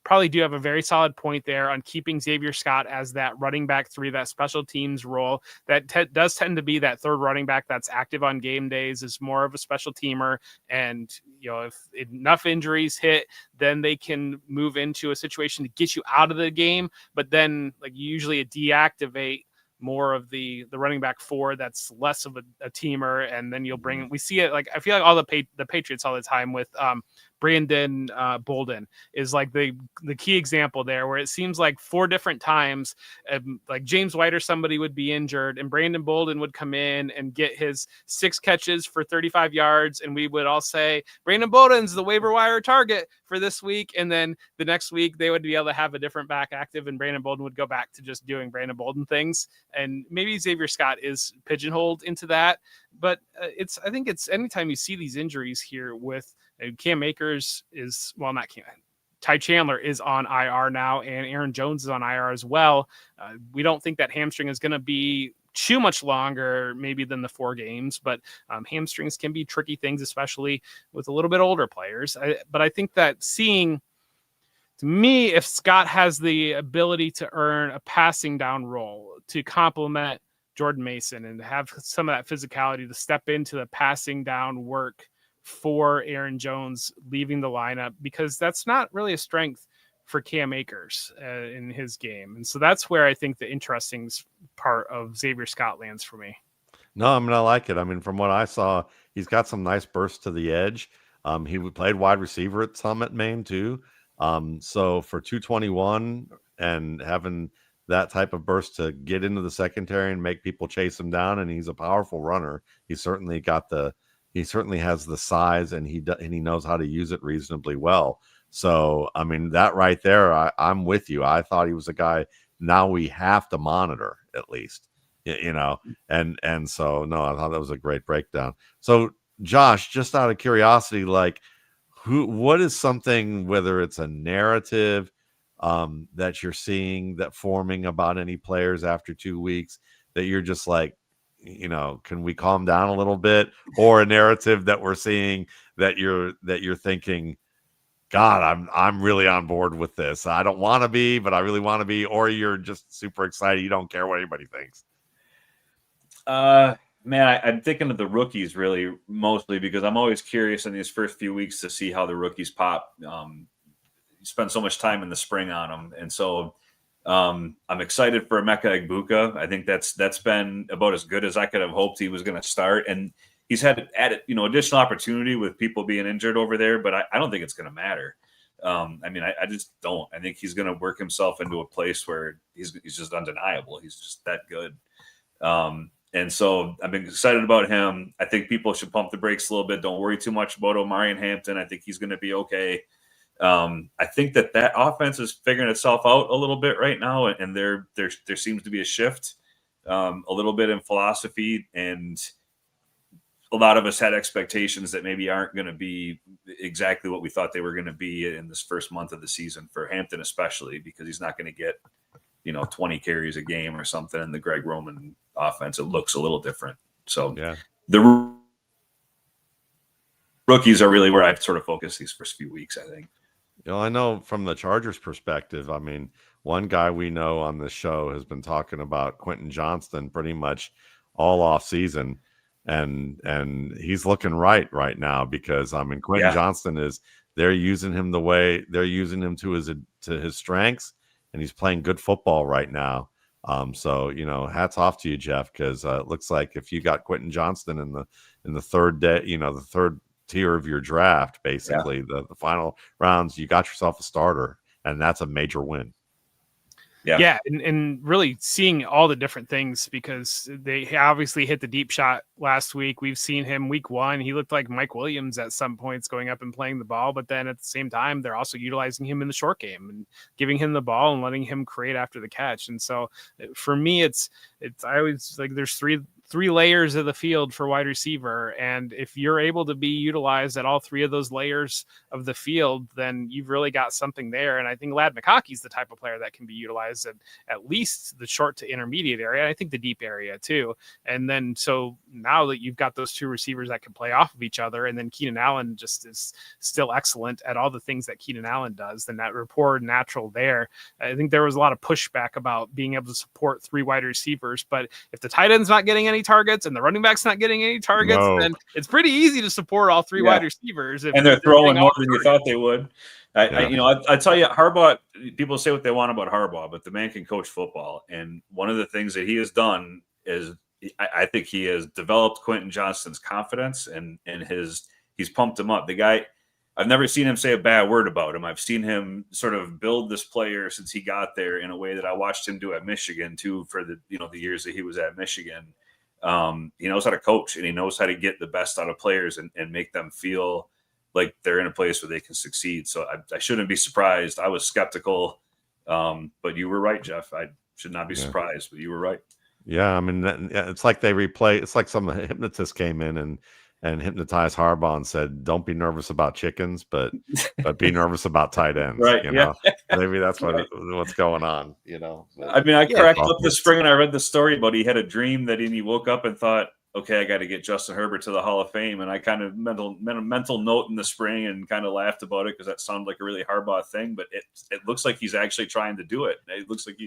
probably do have a very solid point there on keeping Xavier Scott as that running back 3, that special teams role that does tend to be that third running back that's active on game days, is more of a special teamer. And, if enough injuries hit, then they can move into a situation to get you out of the game. But then you usually deactivate more of the running back 4 that's less of a teamer, and then you'll bring, we see it, I feel like all the Patriots all the time with Brandon Bolden is the key example there, where it seems like 4 different times James White or somebody would be injured and Brandon Bolden would come in and get his 6 catches for 35 yards, and we would all say Brandon Bolden's the waiver wire target for this week, and then the next week they would be able to have a different back active and Brandon Bolden would go back to just doing Brandon Bolden things. And maybe Xavier Scott is pigeonholed into that, but I think it's anytime you see these injuries here with Cam Akers is, well, not Cam, Ty Chandler is on IR now, and Aaron Jones is on IR as well. We don't think that hamstring is going to be too much longer maybe than the 4 games, but hamstrings can be tricky things, especially with a little bit older players. But I think that seeing, to me, if Scott has the ability to earn a passing down role to complement Jordan Mason and have some of that physicality to step into the passing down work for Aaron Jones leaving the lineup, because that's not really a strength for Cam Akers in his game. And so that's where I think the interesting part of Xavier Scott lands for me. No, I like it. From what I saw, he's got some nice bursts to the edge. He played wide receiver at Summit, Maine too. So for 221 and having that type of burst to get into the secondary and make people chase him down, and he's a powerful runner. He certainly has the size, and he knows how to use it reasonably well. So, that right there, I'm with you. I thought he was a guy now we have to monitor at least, and so, no, I thought that was a great breakdown. So, Josh, just out of curiosity, what is something, whether it's a narrative that you're seeing that forming about any players after 2 weeks that you're just can we calm down a little bit, or a narrative that we're seeing that you're thinking, God, I'm really on board with this. I don't want to be, but I really want to be, or you're just super excited. You don't care what anybody thinks. Man, I'm thinking of the rookies really mostly, because I'm always curious in these first few weeks to see how the rookies pop. You spend so much time in the spring on them. And so I'm excited for Emeka Egbuka. I think that's been about as good as I could have hoped he was going to start. And he's had added, additional opportunity with people being injured over there, but I don't think it's going to matter. I just don't. I think he's going to work himself into a place where he's just undeniable. He's just that good. And so I've been excited about him. I think people should pump the brakes a little bit. Don't worry too much about Omarion Hampton. I think he's going to be okay. I think that offense is figuring itself out a little bit right now, and there seems to be a shift a little bit in philosophy, and a lot of us had expectations that maybe aren't going to be exactly what we thought they were going to be in this first month of the season for Hampton, especially because he's not going to get 20 carries a game or something in the Greg Roman offense. It looks a little different. So yeah, the rookies are really where I've sort of focused these first few weeks, I think. I know from the Chargers perspective, one guy we know on the show has been talking about Quentin Johnston pretty much all off season. And he's looking right now, because Quentin Johnston they're using him the way they're using him to his strengths, and he's playing good football right now. So hats off to you, Jeff, because it looks like if you got Quentin Johnston in the third day, the third tier of your draft, basically the final rounds, you got yourself a starter, and that's a major win. Yeah, and really seeing all the different things, because they obviously hit the deep shot last week. We've seen him week 1. He looked like Mike Williams at some points going up and playing the ball, but then at the same time, they're also utilizing him in the short game and giving him the ball and letting him create after the catch. And so for me, it's I always there's three layers of the field for wide receiver. And if you're able to be utilized at all three of those layers of the field, then you've really got something there. And I think Ladd McConkey's the type of player that can be utilized at least the short to intermediate area. And I think the deep area too. And then, so now that you've got those two receivers that can play off of each other, and then Keenan Allen just is still excellent at all the things that Keenan Allen does, then that rapport natural there. I think there was a lot of pushback about being able to support three wide receivers, but if the tight end's not getting any targets and the running back's not getting any targets, then it's pretty easy to support all three wide receivers. And they're throwing more than you thought they would. I tell you, Harbaugh, people say what they want about Harbaugh, but the man can coach football. And one of the things that he has done is I think he has developed Quentin Johnston's confidence and he's pumped him up. The guy, I've never seen him say a bad word about him. I've seen him sort of build this player since he got there in a way that I watched him do at Michigan too, for the years that he was at Michigan. He knows how to coach, and he knows how to get the best out of players and make them feel like they're in a place where they can succeed. So I shouldn't be surprised. I was skeptical, but you were right, Jeff. I should not be surprised, but you were right. Yeah, I mean, it's like they replay. It's like some hypnotist came in and hypnotized Harbaugh and said, "Don't be nervous about chickens, but be nervous about tight ends." Right? Maybe that's what's going on. But, I mean, I cracked up this spring and I read the story about he had a dream that he woke up and thought, "Okay, I got to get Justin Herbert to the Hall of Fame." And I kind of mental note in the spring and kind of laughed about it because that sounded like a really Harbaugh thing. But it looks like he's actually trying to do it. It looks like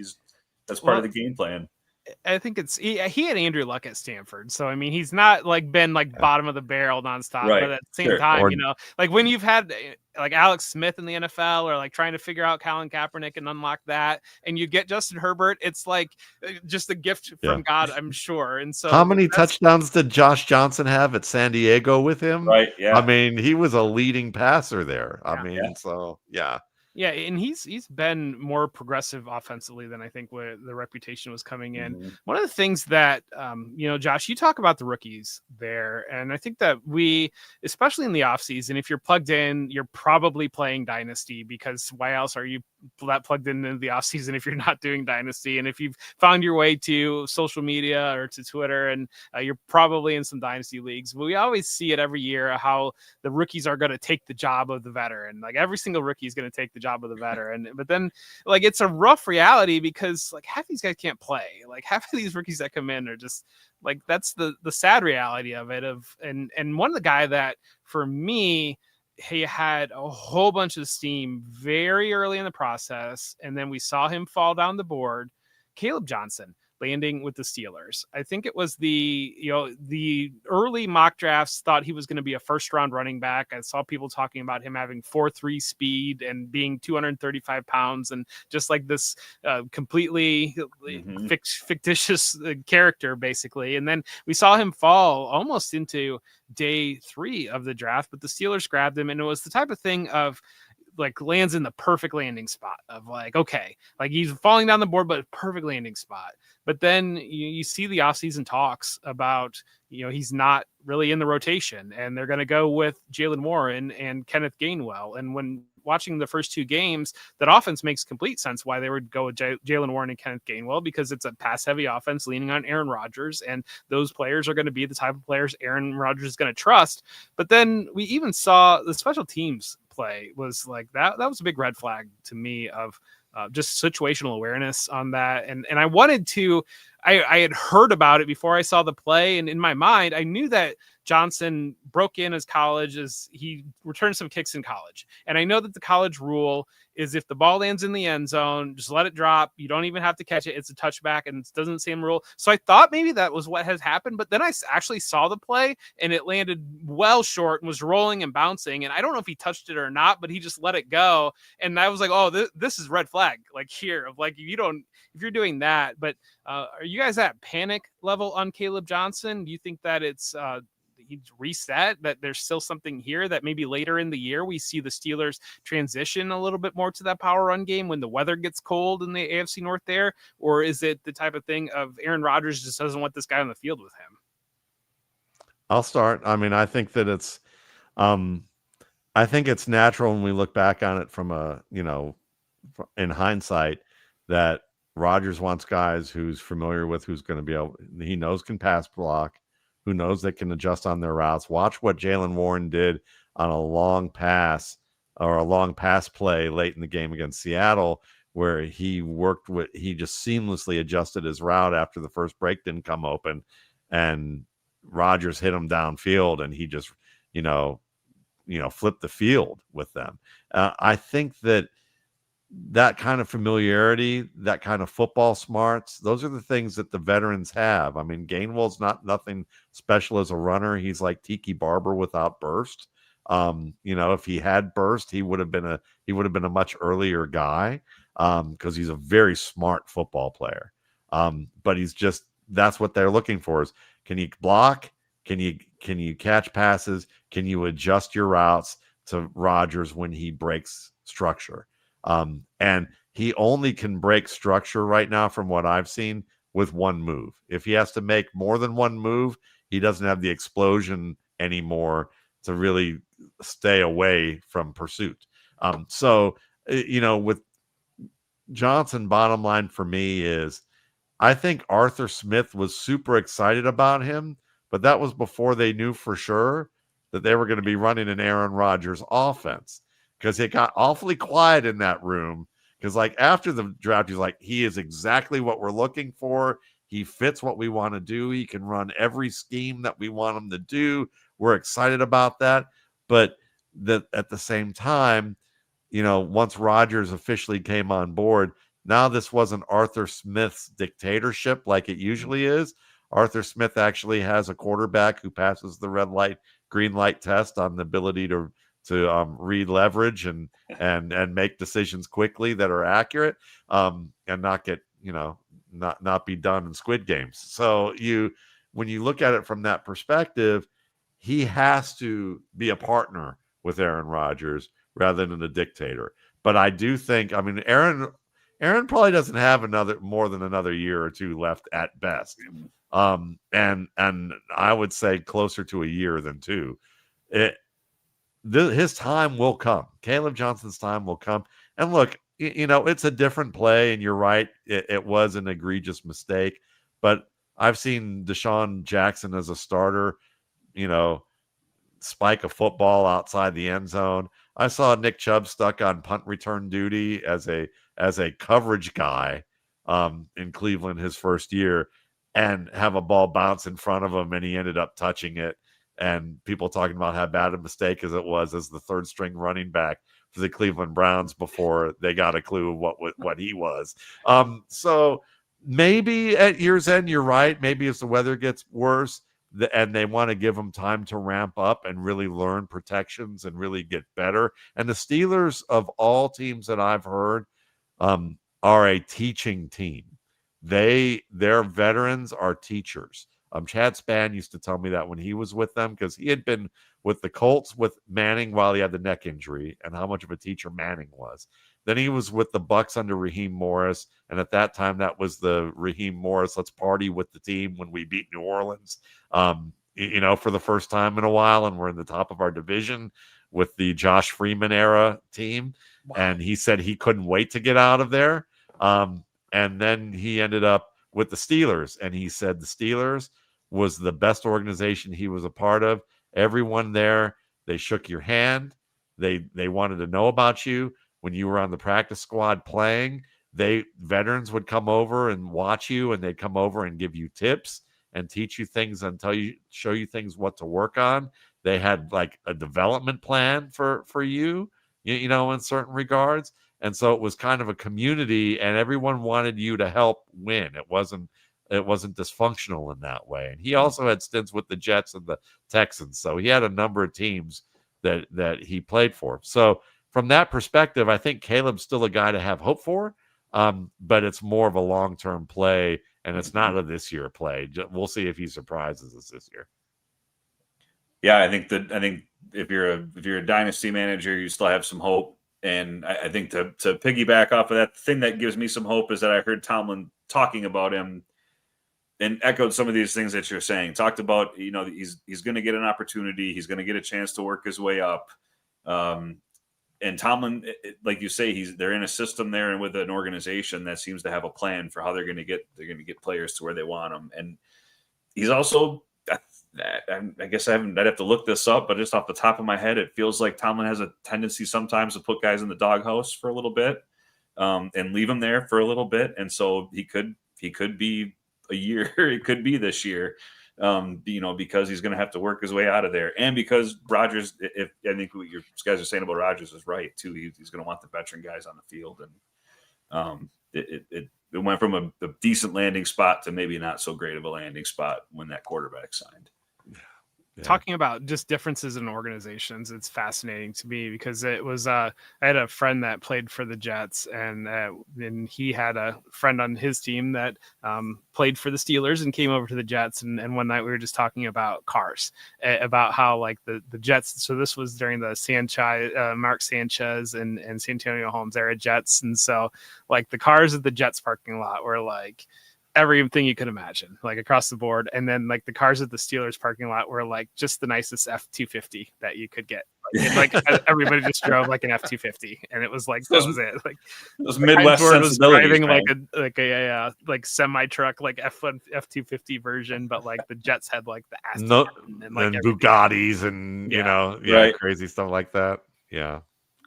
that's part of the game plan. I think he had Andrew Luck at Stanford. So, I mean, he's not been bottom of the barrel nonstop, right. But at the same time, like when you've had like Alex Smith in the NFL or like trying to figure out Colin Kaepernick and unlock that, and you get Justin Herbert, it's like just a gift from God, I'm sure. And so how many touchdowns did Josh Johnson have at San Diego with him? Right. Yeah. I mean, he was a leading passer there. Yeah, and he's been more progressive offensively than I think where the reputation was coming in. Mm-hmm. One of the things that, Josh, you talk about the rookies there, and I think that we, especially in the offseason, if you're plugged in, you're probably playing Dynasty, because why else are you that plugged into the offseason if you're not doing Dynasty? And if you've found your way to social media or to Twitter, and you're probably in some Dynasty leagues, but we always see it every year how the rookies are going to take the job of the veteran. Like every single rookie is going to take the job of the veteran, but then like it's a rough reality because like half these guys can't play. Like half of these rookies that come in are just like, that's the sad reality of it. And one of the guy that for me, he had a whole bunch of steam very early in the process, and then we saw him fall down the board. Caleb Johnson landing with the Steelers. I think it was the early mock drafts thought he was going to be a first round running back. I saw people talking about him having 4.3 speed and being 235 pounds and just like this completely fictitious character basically. And then we saw him fall almost into day 3 of the draft, but the Steelers grabbed him, and it was the type of thing of like lands in the perfect landing spot of like, okay, like he's falling down the board, but perfect landing spot. But then you see the offseason talks about, he's not really in the rotation, and they're going to go with Jalen Warren and Kenneth Gainwell. And when watching the first 2 games, that offense makes complete sense why they would go with Jalen Warren and Kenneth Gainwell, because it's a pass heavy offense leaning on Aaron Rodgers, and those players are going to be the type of players Aaron Rodgers is going to trust. But then we even saw the special teams play was like that was a big red flag to me of just situational awareness on that. And I wanted to, I had heard about it before I saw the play, and in my mind, I knew that Johnson broke in as college as he returned some kicks in college. And I know that the college rule is if the ball lands in the end zone, just let it drop. You don't even have to catch it. It's a touchback, and it doesn't seem rule. So I thought maybe that was what has happened, but then I actually saw the play, and it landed well short and was rolling and bouncing. And I don't know if he touched it or not, but he just let it go. And I was like, oh, this is red flag, like here of like, if you're doing that. But are you guys at panic level on Caleb Johnson? Do you think that it's he's reset, that there's still something here that maybe later in the year we see the Steelers transition a little bit more to that power run game when the weather gets cold in the AFC North there? Or is it the type of thing of Aaron Rodgers just doesn't want this guy on the field with him? I'll start. I mean, I think that it's natural when we look back on it from in hindsight, that Rodgers wants guys who's familiar with, who's going to be able, he knows can pass block, who knows they can adjust on their routes. Watch what Jalen Warren did on a long pass or a long pass play late in the game against Seattle, where he just seamlessly adjusted his route after the first break didn't come open, and Rodgers hit him downfield, and he just, flipped the field with them. I think that kind of familiarity, that kind of football smarts, those are the things that the veterans have. I mean, Gainwell's nothing special as a runner. He's like Tiki Barber without burst. If he had burst, he would have been a much earlier guy, because he's a very smart football player. But that's what they're looking for is, can you block? Can you catch passes? Can you adjust your routes to Rodgers when he breaks structure? And he only can break structure right now, from what I've seen, with one move. If he has to make more than one move, he doesn't have the explosion anymore to really stay away from pursuit. With Johnson, bottom line for me is, I think Arthur Smith was super excited about him, but that was before they knew for sure that they were going to be running an Aaron Rodgers offense, because it got awfully quiet in that room. Because after the draft, he's like, he is exactly what we're looking for. He fits what we want to do. He can run every scheme that we want him to do. We're excited about that. But at the same time, once Rodgers officially came on board, now this wasn't Arthur Smith's dictatorship like it usually is. Arthur Smith actually has a quarterback who passes the red light, green light test on the ability to read leverage and make decisions quickly that are accurate, and not get, not be done in Squid Games. So when you look at it from that perspective, he has to be a partner with Aaron Rodgers rather than a dictator. But I do think, Aaron probably doesn't have more than another year or two left at best. And I would say closer to a year than two. His time will come. Caleb Johnson's time will come. And look, it's a different play, and you're right. It was an egregious mistake, but I've seen Deshaun Jackson as a starter, spike a football outside the end zone. I saw Nick Chubb stuck on punt return duty as a coverage guy in Cleveland his first year, and have a ball bounce in front of him, and he ended up touching it. And people talking about how bad a mistake as it was as the third string running back for the Cleveland Browns before they got a clue of what he was. So maybe at year's end, you're right. Maybe as the weather gets worse, and they want to give him time to ramp up and really learn protections and really get better. And the Steelers, of all teams that I've heard, are a teaching team. Their veterans are teachers. Chad Spann used to tell me that when he was with them, because he had been with the Colts with Manning while he had the neck injury, and how much of a teacher Manning was. Then he was with the Bucs under Raheem Morris, and at that time that was the Raheem Morris, let's party with the team when we beat New Orleans, for the first time in a while, and we're in the top of our division with the Josh Freeman era team. Wow. And he said he couldn't wait to get out of there. And then he ended up with the Steelers, and he said the Steelers was the best organization he was a part of. Everyone there, they shook your hand. They wanted to know about you when you were on the practice squad playing. Veterans would come over and watch you, and they'd come over and give you tips and teach you things and show you things what to work on. They had like a development plan for you, in certain regards. And so it was kind of a community, and everyone wanted you to help win. It wasn't dysfunctional in that way. And he also had stints with the Jets and the Texans. So he had a number of teams that he played for. So from that perspective, I think Caleb's still a guy to have hope for, but it's more of a long-term play, and it's not a this year play. We'll see if he surprises us this year. Yeah, I think if you're a dynasty manager, you still have some hope. And I think to piggyback off of that, the thing that gives me some hope is that I heard Tomlin talking about him and echoed some of these things that you're saying. Talked about, he's going to get an opportunity. He's going to get a chance to work his way up. and Tomlin, like you say, they're in a system there and with an organization that seems to have a plan for how they're going to get players to where they want them. And he's also, I guess I'd have to look this up, but just off the top of my head, it feels like Tomlin has a tendency sometimes to put guys in the doghouse for a little bit, and leave them there for a little bit. And so he could be a year, it could be this year, because he's going to have to work his way out of there. And because Rodgers, if I think what you guys are saying about Rodgers is right too, he's going to want the veteran guys on the field. And it went from a decent landing spot to maybe not so great of a landing spot when that quarterback signed. Yeah. Talking about just differences in organizations, it's fascinating to me because it was I had a friend that played for the Jets, and he had a friend on his team that played for the Steelers and came over to the Jets, and one night we were just talking about cars, about how like the Jets, so this was during the Mark Sanchez and Santonio Holmes era Jets, and so like the cars at the Jets parking lot were like everything you could imagine, like across the board. And then like the cars at the Steelers parking lot were like just the nicest F-250 that you could get. Like everybody just drove like an F-250, and it was like that was it. Like those Midwest sensibilities, driving man. like semi truck, like F-250 version, but like the Jets had like the Aston and Bugattis and right. Crazy stuff like that. Yeah.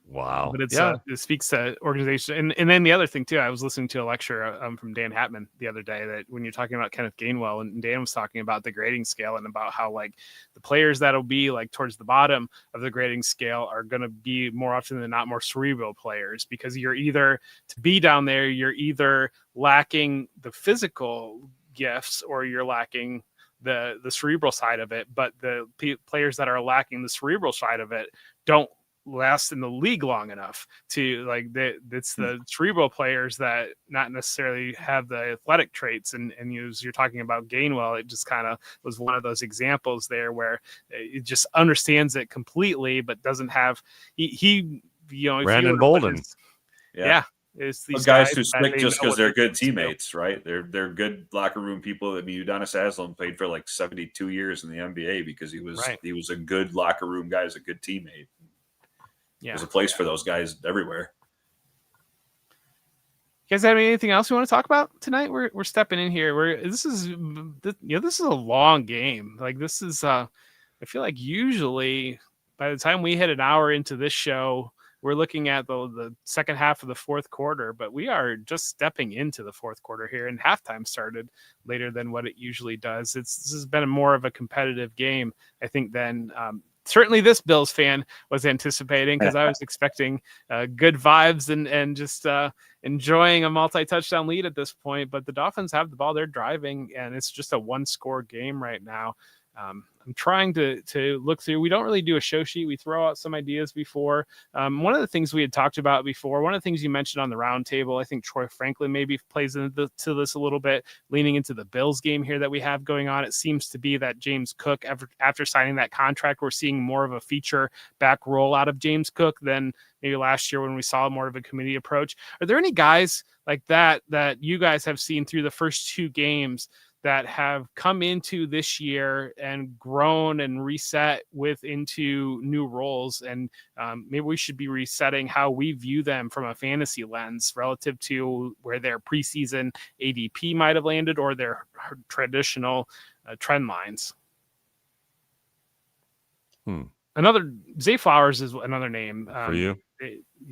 Wow. But it speaks to organization. And then the other thing too, I was listening to a lecture from Dan Hatman the other day, that when you're talking about Kenneth Gainwell, and Dan was talking about the grading scale and about how like the players that'll be like towards the bottom of the grading scale are going to be more often than not more cerebral players, because you're either to be down there, you're either lacking the physical gifts or you're lacking the cerebral side of it. But the players that are lacking the cerebral side of it don't last in the league long enough to like it's the cerebral players that not necessarily have the athletic traits, and you're talking about Gainwell, it just kind of was one of those examples there where it just understands it completely but doesn't have Brandon Bolden. It's these guys who stick just because they're good teammates, right? They're good locker room people. I mean, Udonis Haslem played for like 72 years in the NBA because he was a good locker room guy, as a good teammate. There's a place for those guys everywhere. You guys have anything else you want to talk about tonight? We're stepping in here. This is a long game. Like this is I feel like usually by the time we hit an hour into this show, we're looking at the second half of the fourth quarter, but we are just stepping into the fourth quarter here, and halftime started later than what it usually does. This has been more of a competitive game, I think, than certainly this Bills fan was anticipating, because I was expecting good vibes and just enjoying a multi-touchdown lead at this point. But the Dolphins have the ball, they're driving, and it's just a one-score game right now. I'm trying to look through. We don't really do a show sheet. We throw out some ideas before. One of the things we had talked about before, one of the things you mentioned on the round table, I think Troy Franklin maybe plays into this a little bit, leaning into the Bills game here that we have going on. It seems to be that James Cook, after signing that contract, we're seeing more of a feature back roll out of James Cook than maybe last year when we saw more of a committee approach. Are there any guys like that you guys have seen through the first two games that have come into this year and grown and reset into new roles? And maybe we should be resetting how we view them from a fantasy lens relative to where their preseason ADP might have landed or their traditional trend lines. Another Zay Flowers is another name for you.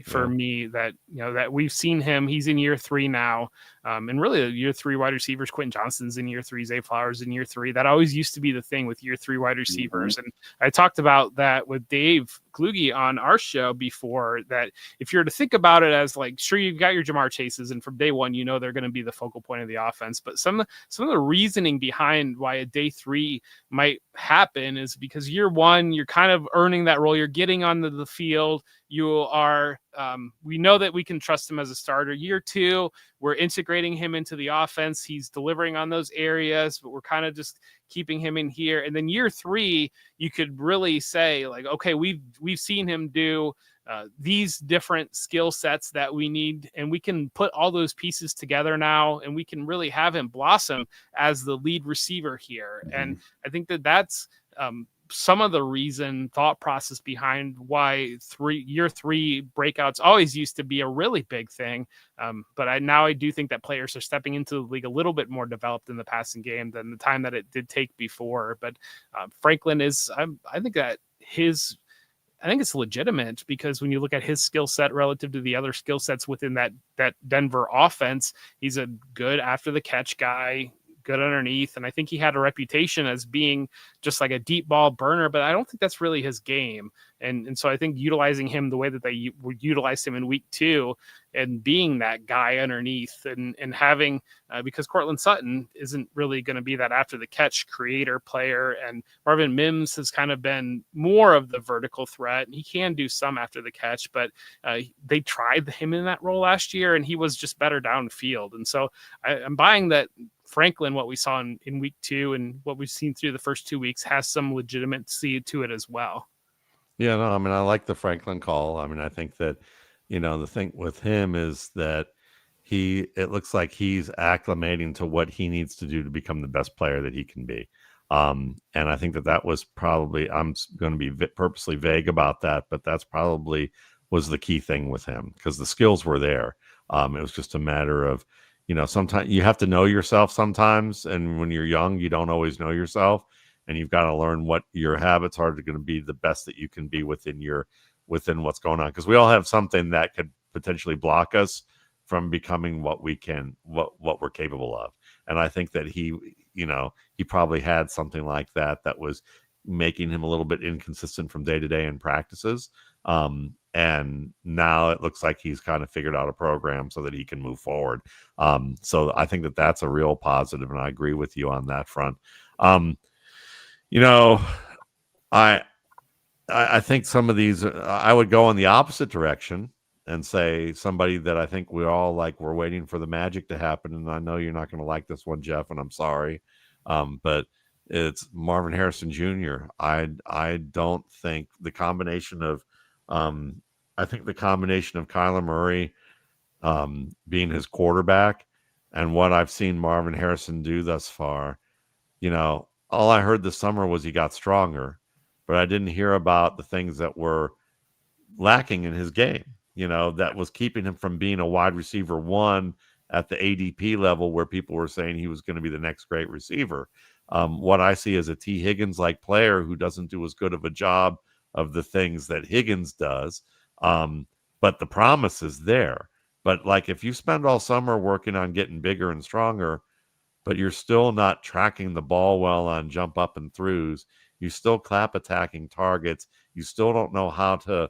For me, that that we've seen him. He's in year 3 now, and really year 3 wide receivers. Quentin Johnston's in year 3. Zay Flowers in year 3. That always used to be the thing with year 3 wide receivers, and I talked about that with Dave Kluge on our show before. That if you're to think about it as like, sure, you've got your Jamar Chases, and from day one, they're going to be the focal point of the offense. But some of the reasoning behind why a day 3 might happen is because year 1, you're kind of earning that role. You're getting onto the field. You are, we know that we can trust him as a starter. Year 2, we're integrating him into the offense. He's delivering on those areas, but we're kind of just keeping him in here. And then year 3, you could really say like, okay, we've seen him do these different skill sets that we need, and we can put all those pieces together now, and we can really have him blossom as the lead receiver here. And I think that's some of the thought process behind why year three breakouts always used to be a really big thing. But I do think that players are stepping into the league a little bit more developed in the passing game than the time that it did take before. But Franklin is, I think it's legitimate, because when you look at his skill set relative to the other skill sets within that Denver offense, he's a good after the catch guy, good underneath. And I think he had a reputation as being just like a deep ball burner, but I don't think that's really his game. And so I think utilizing him the way that they utilized him in week 2 and being that guy underneath and having, because Cortland Sutton isn't really going to be that after the catch creator player. And Marvin Mims has kind of been more of the vertical threat. He can do some after the catch, but they tried him in that role last year and he was just better downfield. And so I'm buying that Franklin, what we saw in week 2 and what we've seen through the first 2 weeks, has some legitimacy to it as well. Yeah, no, I mean, I like the Franklin call. I mean, I think that, the thing with him is that it looks like he's acclimating to what he needs to do to become the best player that he can be. And I think that was probably, I'm going to be purposely vague about that, but that's probably was the key thing with him, because the skills were there. It was just a matter of, sometimes you have to know yourself sometimes. And when you're young, you don't always know yourself. And you've got to learn what your habits are going to be the best that you can be within what's going on. Because we all have something that could potentially block us from becoming what we're capable of. And I think that he probably had something like that was making him a little bit inconsistent from day to day in practices. And now it looks like he's kind of figured out a program so that he can move forward. So I think that that's a real positive, and I agree with you on that front. I think some of these, I would go in the opposite direction and say somebody that I think we're waiting for the magic to happen. And I know you're not going to like this one, Jeff, and I'm sorry. But it's Marvin Harrison Jr. I don't think the combination of, Kyler Murray being his quarterback and what I've seen Marvin Harrison do thus far, all I heard this summer was he got stronger, but I didn't hear about the things that were lacking in his game, that was keeping him from being a wide receiver 1 at the ADP level where people were saying he was going to be the next great receiver. What I see is a T. Higgins-like player who doesn't do as good of a job of the things that Higgins does, but the promise is there. But if you spend all summer working on getting bigger and stronger, but you're still not tracking the ball well on jump up and throughs, you still clap attacking targets, you still don't know how to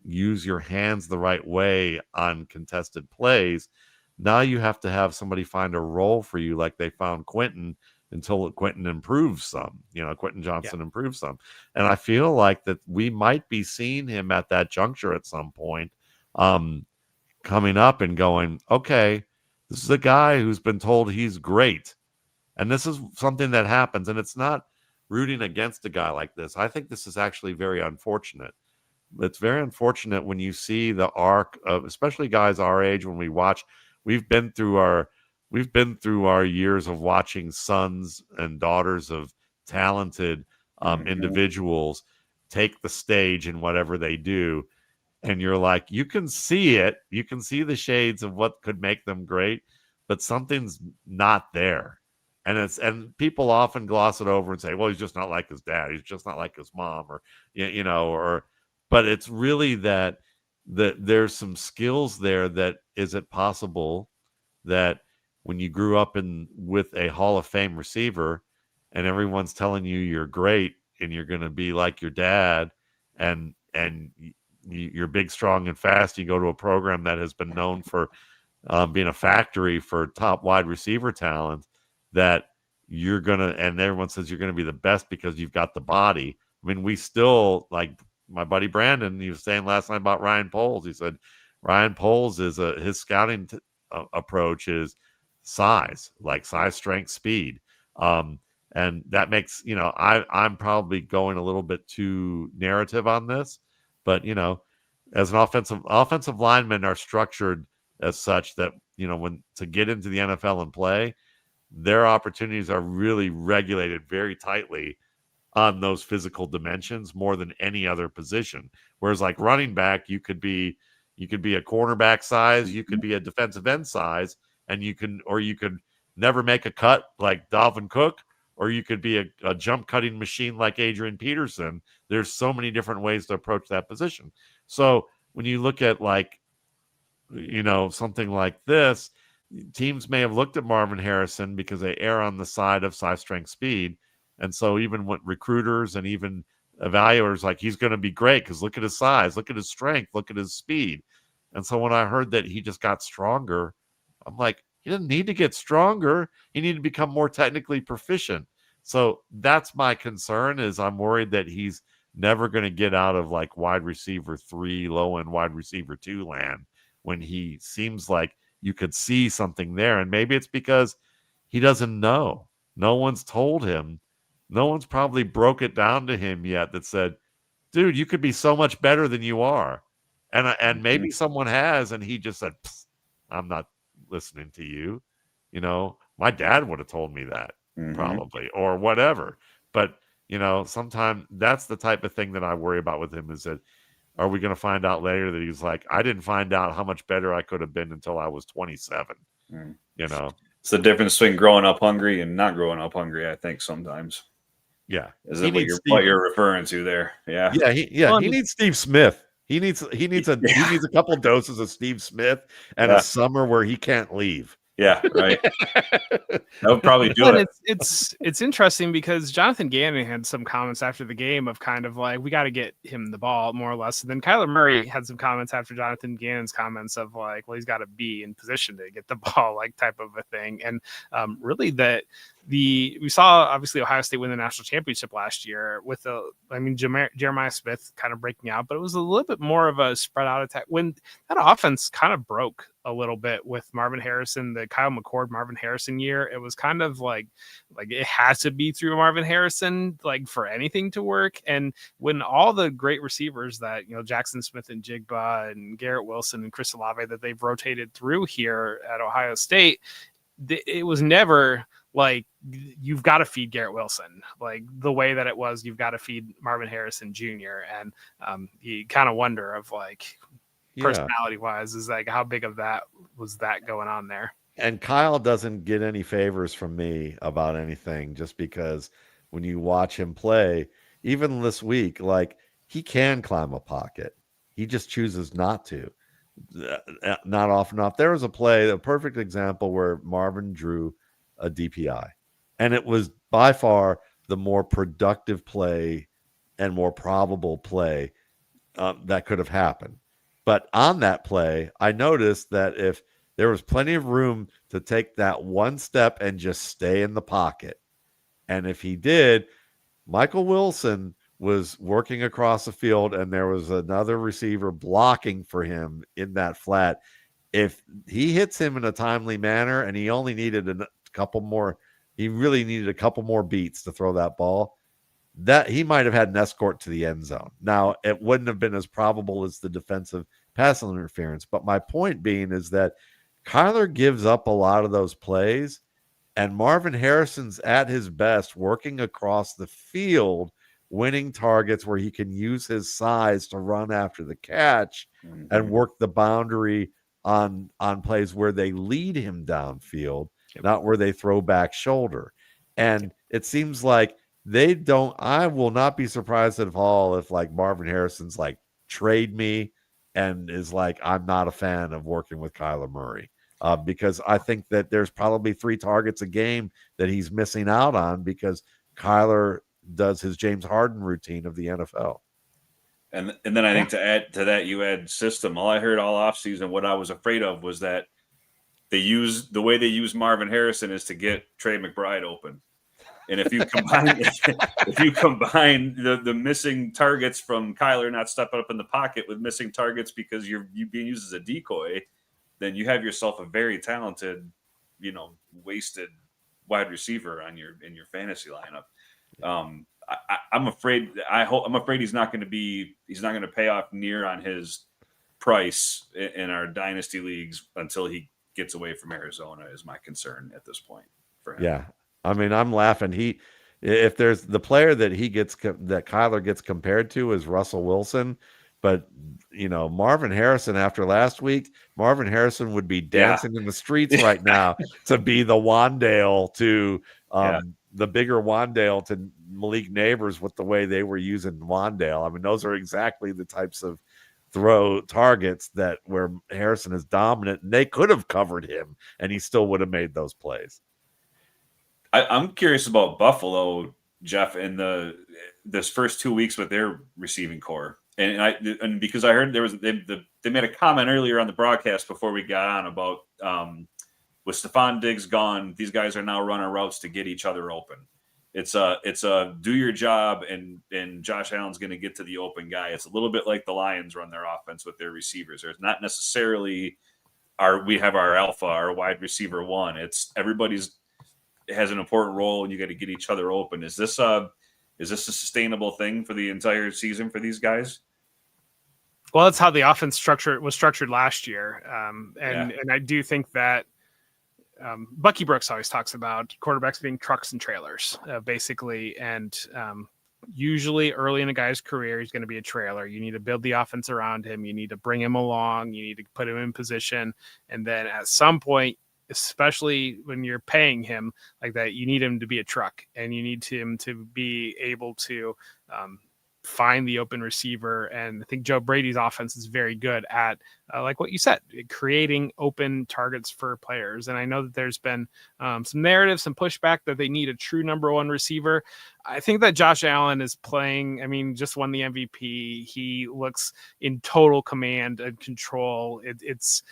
use your hands the right way on contested plays. Now you have to have somebody find a role for you like they found Quentin, until Quentin improves some, Quentin Johnson improves some. And I feel like that we might be seeing him at that juncture at some point, coming up and going, okay, this is a guy who's been told he's great. And this is something that happens. And it's not rooting against a guy like this. I think this is actually very unfortunate. It's very unfortunate when you see the arc of, especially guys our age, when we watch, we've been through our years of watching sons and daughters of talented individuals take the stage in whatever they do. And you're like, you can see it. You can see the shades of what could make them great, but something's not there. And people often gloss it over and say, well, he's just not like his dad. He's just not like his mom, but it's really that there's some skills there that, is it possible that when you grew up with a Hall of Fame receiver and everyone's telling you you're great and you're going to be like your dad, and you're big, strong, and fast, you go to a program that has been known for being a factory for top wide receiver talent, that you're going to, and everyone says you're going to be the best because you've got the body. I mean, we still, like my buddy Brandon, he was saying last night about Ryan Poles. He said Ryan Poles is his scouting approach is size, strength, speed. And that makes, I'm probably going a little bit too narrative on this, but, as an offensive linemen are structured as such that, when to get into the NFL and play, their opportunities are really regulated very tightly on those physical dimensions more than any other position. Whereas like running back, you could be a cornerback size, you could be a defensive end size, and you could never make a cut like Dalvin Cook, or you could be a jump cutting machine like Adrian Peterson. There's so many different ways to approach that position. So when you look at like, something like this, teams may have looked at Marvin Harrison because they err on the side of size, strength, speed. And so even with recruiters and even evaluators, like, he's going to be great because look at his size, look at his strength, look at his speed. And so when I heard that he just got stronger, I'm like, he didn't need to get stronger. He needed to become more technically proficient. So that's my concern, is I'm worried that he's never going to get out of like wide receiver 3, low end wide receiver 2 land, when he seems like you could see something there. And maybe it's because he doesn't know. No one's told him. No one's probably broke it down to him yet that said, dude, you could be so much better than you are. And maybe someone has, and he just said, I'm not listening to you. My dad would have told me that probably, or whatever. But, sometimes that's the type of thing that I worry about with him, is that, are we going to find out later that he's like, I didn't find out how much better I could have been until I was 27? It's the difference between growing up hungry and not growing up hungry, I think, sometimes. Yeah. Is it what you're referring to there? Yeah. Yeah. He needs Steve Smith. He needs a couple doses of Steve Smith and a summer where he can't leave. Yeah, right. That would probably do it. It's interesting because Jonathan Gannon had some comments after the game of kind of like, we got to get him the ball more or less. And then Kyler Murray had some comments after Jonathan Gannon's comments of like, well, he's got to be in position to get the ball, like type of a thing. And really that we saw obviously Ohio State win the national championship last year with Jeremiah Smith kind of breaking out, but it was a little bit more of a spread out attack when that offense kind of broke a little bit with Marvin Harrison, the Kyle McCord Marvin Harrison year. It was kind of like it has to be through Marvin Harrison, like for anything to work. And when all the great receivers that, Jackson Smith and Jigba and Garrett Wilson and Chris Olave that they've rotated through here at Ohio State, it was never like, you've got to feed Garrett Wilson like the way that it was. You've got to feed Marvin Harrison Jr. And you kind of wonder of like, personality wise, is like, how big of that was that going on there? And Kyle doesn't get any favors from me about anything, just because when you watch him play, even this week, like, he can climb a pocket. He just chooses not to. Not often enough. There was a perfect example where Marvin drew a DPI, and it was by far the more productive play and more probable play that could have happened. But on that play, I noticed that if there was plenty of room to take that one step and just stay in the pocket, and if he did, Michael Wilson was working across the field and there was another receiver blocking for him in that flat. If he hits him in a timely manner, and he only needed he really needed a couple more beats to throw that ball, that he might have had an escort to the end zone. Now, it wouldn't have been as probable as the defensive pass interference. But my point being is that Kyler gives up a lot of those plays, and Marvin Harrison's at his best working across the field, winning targets where he can use his size to run after the catch and work the boundary on plays where they lead him downfield, not where they throw back shoulder. And it seems like I will not be surprised at all if like Marvin Harrison's like, trade me, and is like, I'm not a fan of working with Kyler Murray, because I think that there's probably 3 targets a game that he's missing out on because Kyler does his James Harden routine of the NFL. And then I think to add to that, you add system. All I heard all offseason, what I was afraid of was that the way they use Marvin Harrison is to get Trey McBride open. And if you combine the missing targets from Kyler not stepping up in the pocket with missing targets because you're being used as a decoy, then you have yourself a very talented, wasted wide receiver in your fantasy lineup. I'm afraid he's not going to pay off near on his price in our dynasty leagues until he gets away from Arizona, is my concern at this point for him. Yeah. I mean, I'm laughing. If there's the player that that Kyler gets compared to is Russell Wilson, but Marvin Harrison after last week, Marvin Harrison would be dancing in the streets right now to be the Wandale to the bigger Wandale to Malik Neighbors with the way they were using Wandale. I mean, those are exactly the types of throw targets that where Harrison is dominant, and they could have covered him and he still would have made those plays. I'm curious about Buffalo, Jeff, in this first 2 weeks with their receiving core, and because I heard they made a comment earlier on the broadcast before we got on about with Stephon Diggs gone, these guys are now running routes to get each other open. It's a do your job, and Josh Allen's going to get to the open guy. It's a little bit like the Lions run their offense with their receivers. There's not necessarily we have our alpha, our wide receiver one. It's everybody's has an important role, and you got to get each other open. Is this a sustainable thing for the entire season for these guys? Well, that's how the offense was structured last year, and I do think that Bucky Brooks always talks about quarterbacks being trucks and trailers, basically, and usually early in a guy's career, he's going to be a trailer. You need to build the offense around him. You need to bring him along. You need to put him in position, and then at some point, especially when you're paying him like that, you need him to be a truck, and you need him to be able to find the open receiver. And I think Joe Brady's offense is very good at, like what you said, creating open targets for players. And I know that there's been some narrative, some pushback that they need a true number one receiver. I think that Josh Allen is playing, just won the MVP. He looks in total command and control. It's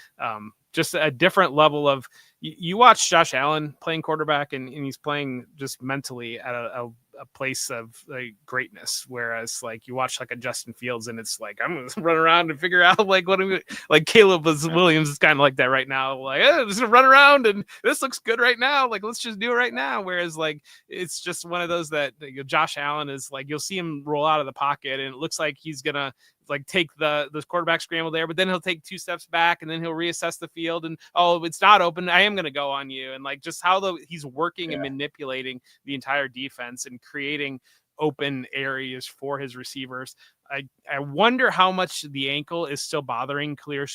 just a different level of, you watch Josh Allen playing quarterback and he's playing just mentally at a place of like greatness. Whereas like you watch like a Justin Fields and it's like, I'm going to run around and figure out like what I'm like. Caleb Williams is kind of like that right now. Like, just run around and this looks good right now. Like, let's just do it right now. Whereas like, it's just one of those that Josh Allen is like, you'll see him roll out of the pocket and it looks like he's going to like take the quarterback scramble there, but then he'll take 2 steps back and then he'll reassess the field and, oh, it's not open, I am going to go on you. And like just how he's working and manipulating the entire defense and creating open areas for his receivers. I wonder how much the ankle is still bothering Khalil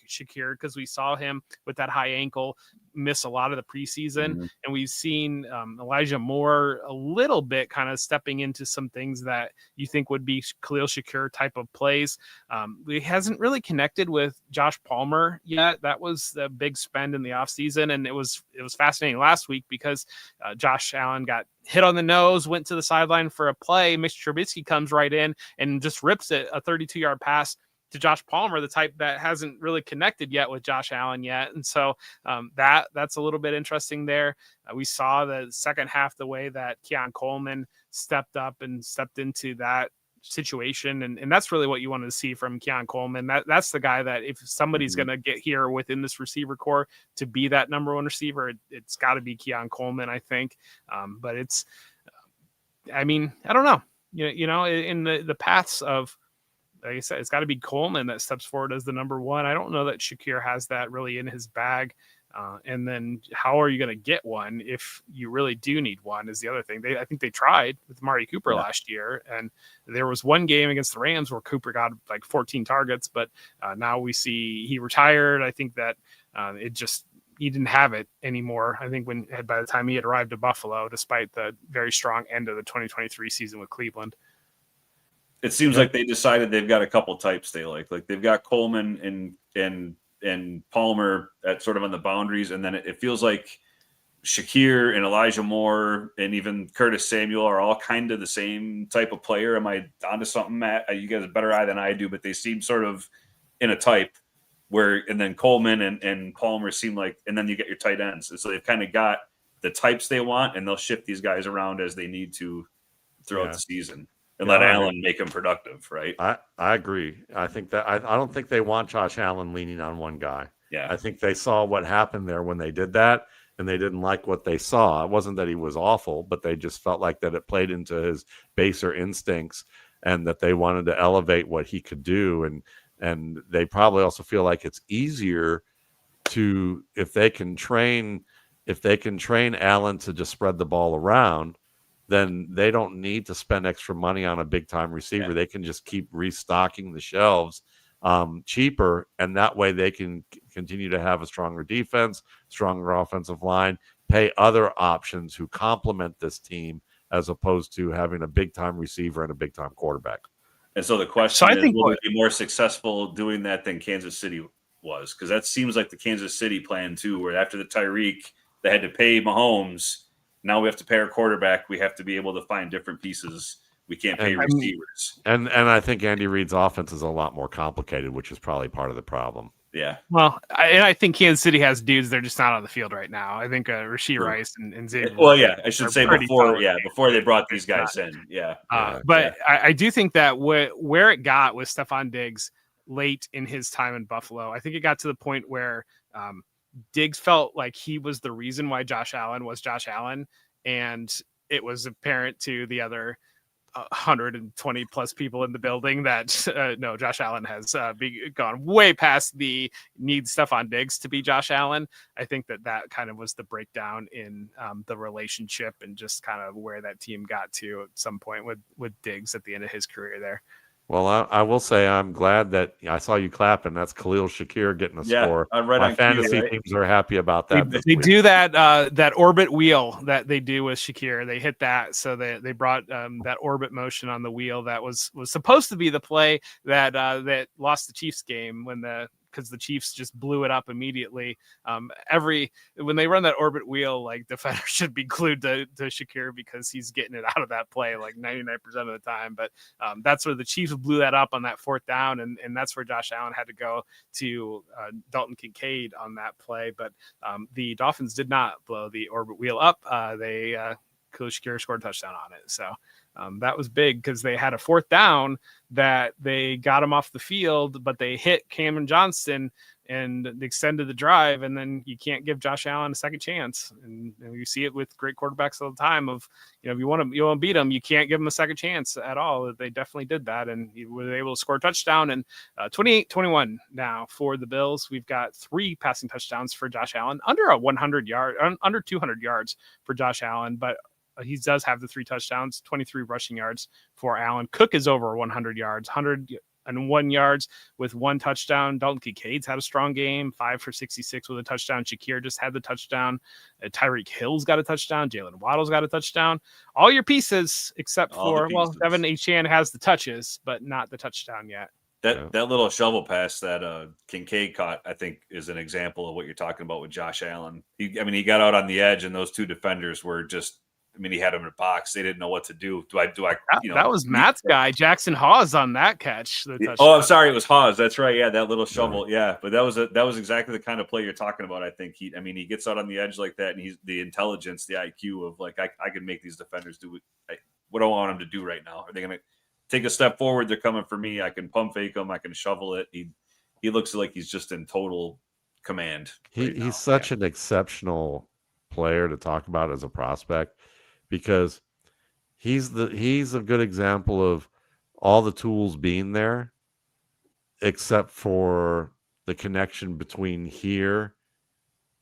Shakir, because we saw him with that high ankle miss a lot of the preseason. Mm-hmm. And we've seen Elijah Moore a little bit kind of stepping into some things that you think would be Khalil Shakir type of plays. He hasn't really connected with Josh Palmer yet. That was the big spend in the offseason. And it was fascinating last week because Josh Allen got hit on the nose, went to the sideline for a play. Mitch Trubisky comes right in and just rips it, a 32-yard pass to Josh Palmer, the type that hasn't really connected yet with Josh Allen yet. And so that's a little bit interesting there. We saw the second half, the way that Keon Coleman stepped up and stepped into that situation. And that's really what you wanted to see from Keon Coleman. That's the guy that if somebody's going to get here within this receiver core to be that number one receiver, it's got to be Keon Coleman, I think. But it's, I don't know. In the paths of, like I said, it's got to be Coleman that steps forward as the number one. I don't know that Shakir has that really in his bag. And then how are you going to get one if you really do need one is the other thing. I think they tried with Amari Cooper last year, and there was one game against the Rams where Cooper got like 14 targets, but now we see he retired. I think that he didn't have it anymore. I think by the time he had arrived to Buffalo, despite the very strong end of the 2023 season with Cleveland. It seems like they decided they've got a couple types they like. Like they've got Coleman and Palmer at sort of on the boundaries. And then it feels like Shakir and Elijah Moore and even Curtis Samuel are all kind of the same type of player. Am I onto something, Matt? You guys have a better eye than I do, but they seem sort of in a type where, and then Coleman and Palmer seem like, and then you get your tight ends. And so they've kind of got the types they want, and they'll shift these guys around as they need to throughout the season. And let Allen make him productive, right? I agree. I think that I don't think they want Josh Allen leaning on one guy. Yeah. I think they saw what happened there when they did that, and they didn't like what they saw. It wasn't that he was awful, but they just felt like that it played into his baser instincts and that they wanted to elevate what he could do. And they probably also feel like it's easier to, if they can train Allen to just spread the ball around, then they don't need to spend extra money on a big time receiver. They can just keep restocking the shelves cheaper, and that way they can continue to have a stronger defense, stronger offensive line, pay other options who complement this team as opposed to having a big time receiver and a big time quarterback. And so the question is, will they be more successful doing that than Kansas City was? Because that seems like the Kansas City plan too, where after the Tyreek, they had to pay Mahomes. Now we have to pay our quarterback. We have to be able to find different pieces. We can't pay receivers. And I think Andy Reid's offense is a lot more complicated, which is probably part of the problem. Yeah. Well, I think Kansas City has dudes. They're just not on the field right now. I think Rashee Rice and Xavier. Well, yeah, I should say before they brought these guys in. Yeah. But I do think that where it got with Stephon Diggs late in his time in Buffalo, I think it got to the point where Diggs felt like he was the reason why Josh Allen was Josh Allen. And it was apparent to the other 120 plus people in the building that no, Josh Allen has gone way past the need Stephon Diggs to be Josh Allen. I think that kind of was the breakdown in the relationship and just kind of where that team got to at some point with Diggs at the end of his career there. Well, I will say I'm glad that I saw you clapping. That's Khalil Shakir getting a score. My fantasy teams are happy about that. They do that orbit wheel that they do with Shakir. They hit that, so they brought that orbit motion on the wheel that was supposed to be the play that lost the Chiefs game because the Chiefs just blew it up immediately. When they run that orbit wheel, like defenders should be glued to Shakir because he's getting it out of that play like 99% of the time. But that's where the Chiefs blew that up on that fourth down, and that's where Josh Allen had to go to Dalton Kincaid on that play. But the Dolphins did not blow the orbit wheel up. Khalil Shakir scored a touchdown on it. So that was big because they had a fourth down that they got him off the field, but they hit Cameron Johnston and extended the drive. And then you can't give Josh Allen a second chance. And you see it with great quarterbacks all the time of, if you want to beat them, you can't give them a second chance at all. They definitely did that. And he was able to score a touchdown. And 28-21 now for the Bills. We've got 3 passing touchdowns for Josh Allen, under 200 yards for Josh Allen, but he does have the 3 touchdowns, 23 rushing yards for Allen. Cook is over 100 yards, 101 yards with 1 touchdown. Dalton Kincaid's had a strong game, 5 for 66 with a touchdown. Shakir just had the touchdown. Tyreek Hill's got a touchdown. Jalen Waddle's got a touchdown. All your pieces except for, Devin Achane has the touches, but not the touchdown yet. That little shovel pass that Kincaid caught, I think, is an example of what you're talking about with Josh Allen. He got out on the edge, and those 2 defenders were just, he had him in a box. They didn't know what to do. That was Matt's guy, Jackson Hawes, on that catch. I'm sorry, it was Hawes. That's right. Yeah, that little shovel. Yeah, but that was exactly the kind of play you're talking about. I think he gets out on the edge like that, and he's the intelligence, the IQ of like I can make these defenders do what I want them to do right now. Are they going to take a step forward? They're coming for me. I can pump fake them. I can shovel it. He looks like he's just in total command. He's such an exceptional player to talk about as a prospect, because he's a good example of all the tools being there, except for the connection between here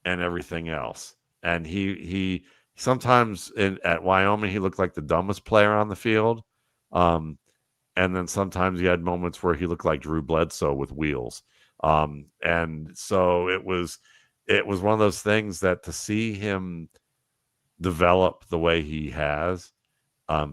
and everything else. And he sometimes at Wyoming, he looked like the dumbest player on the field. And then sometimes he had moments where he looked like Drew Bledsoe with wheels. And so it was one of those things that to see him develop the way he has, a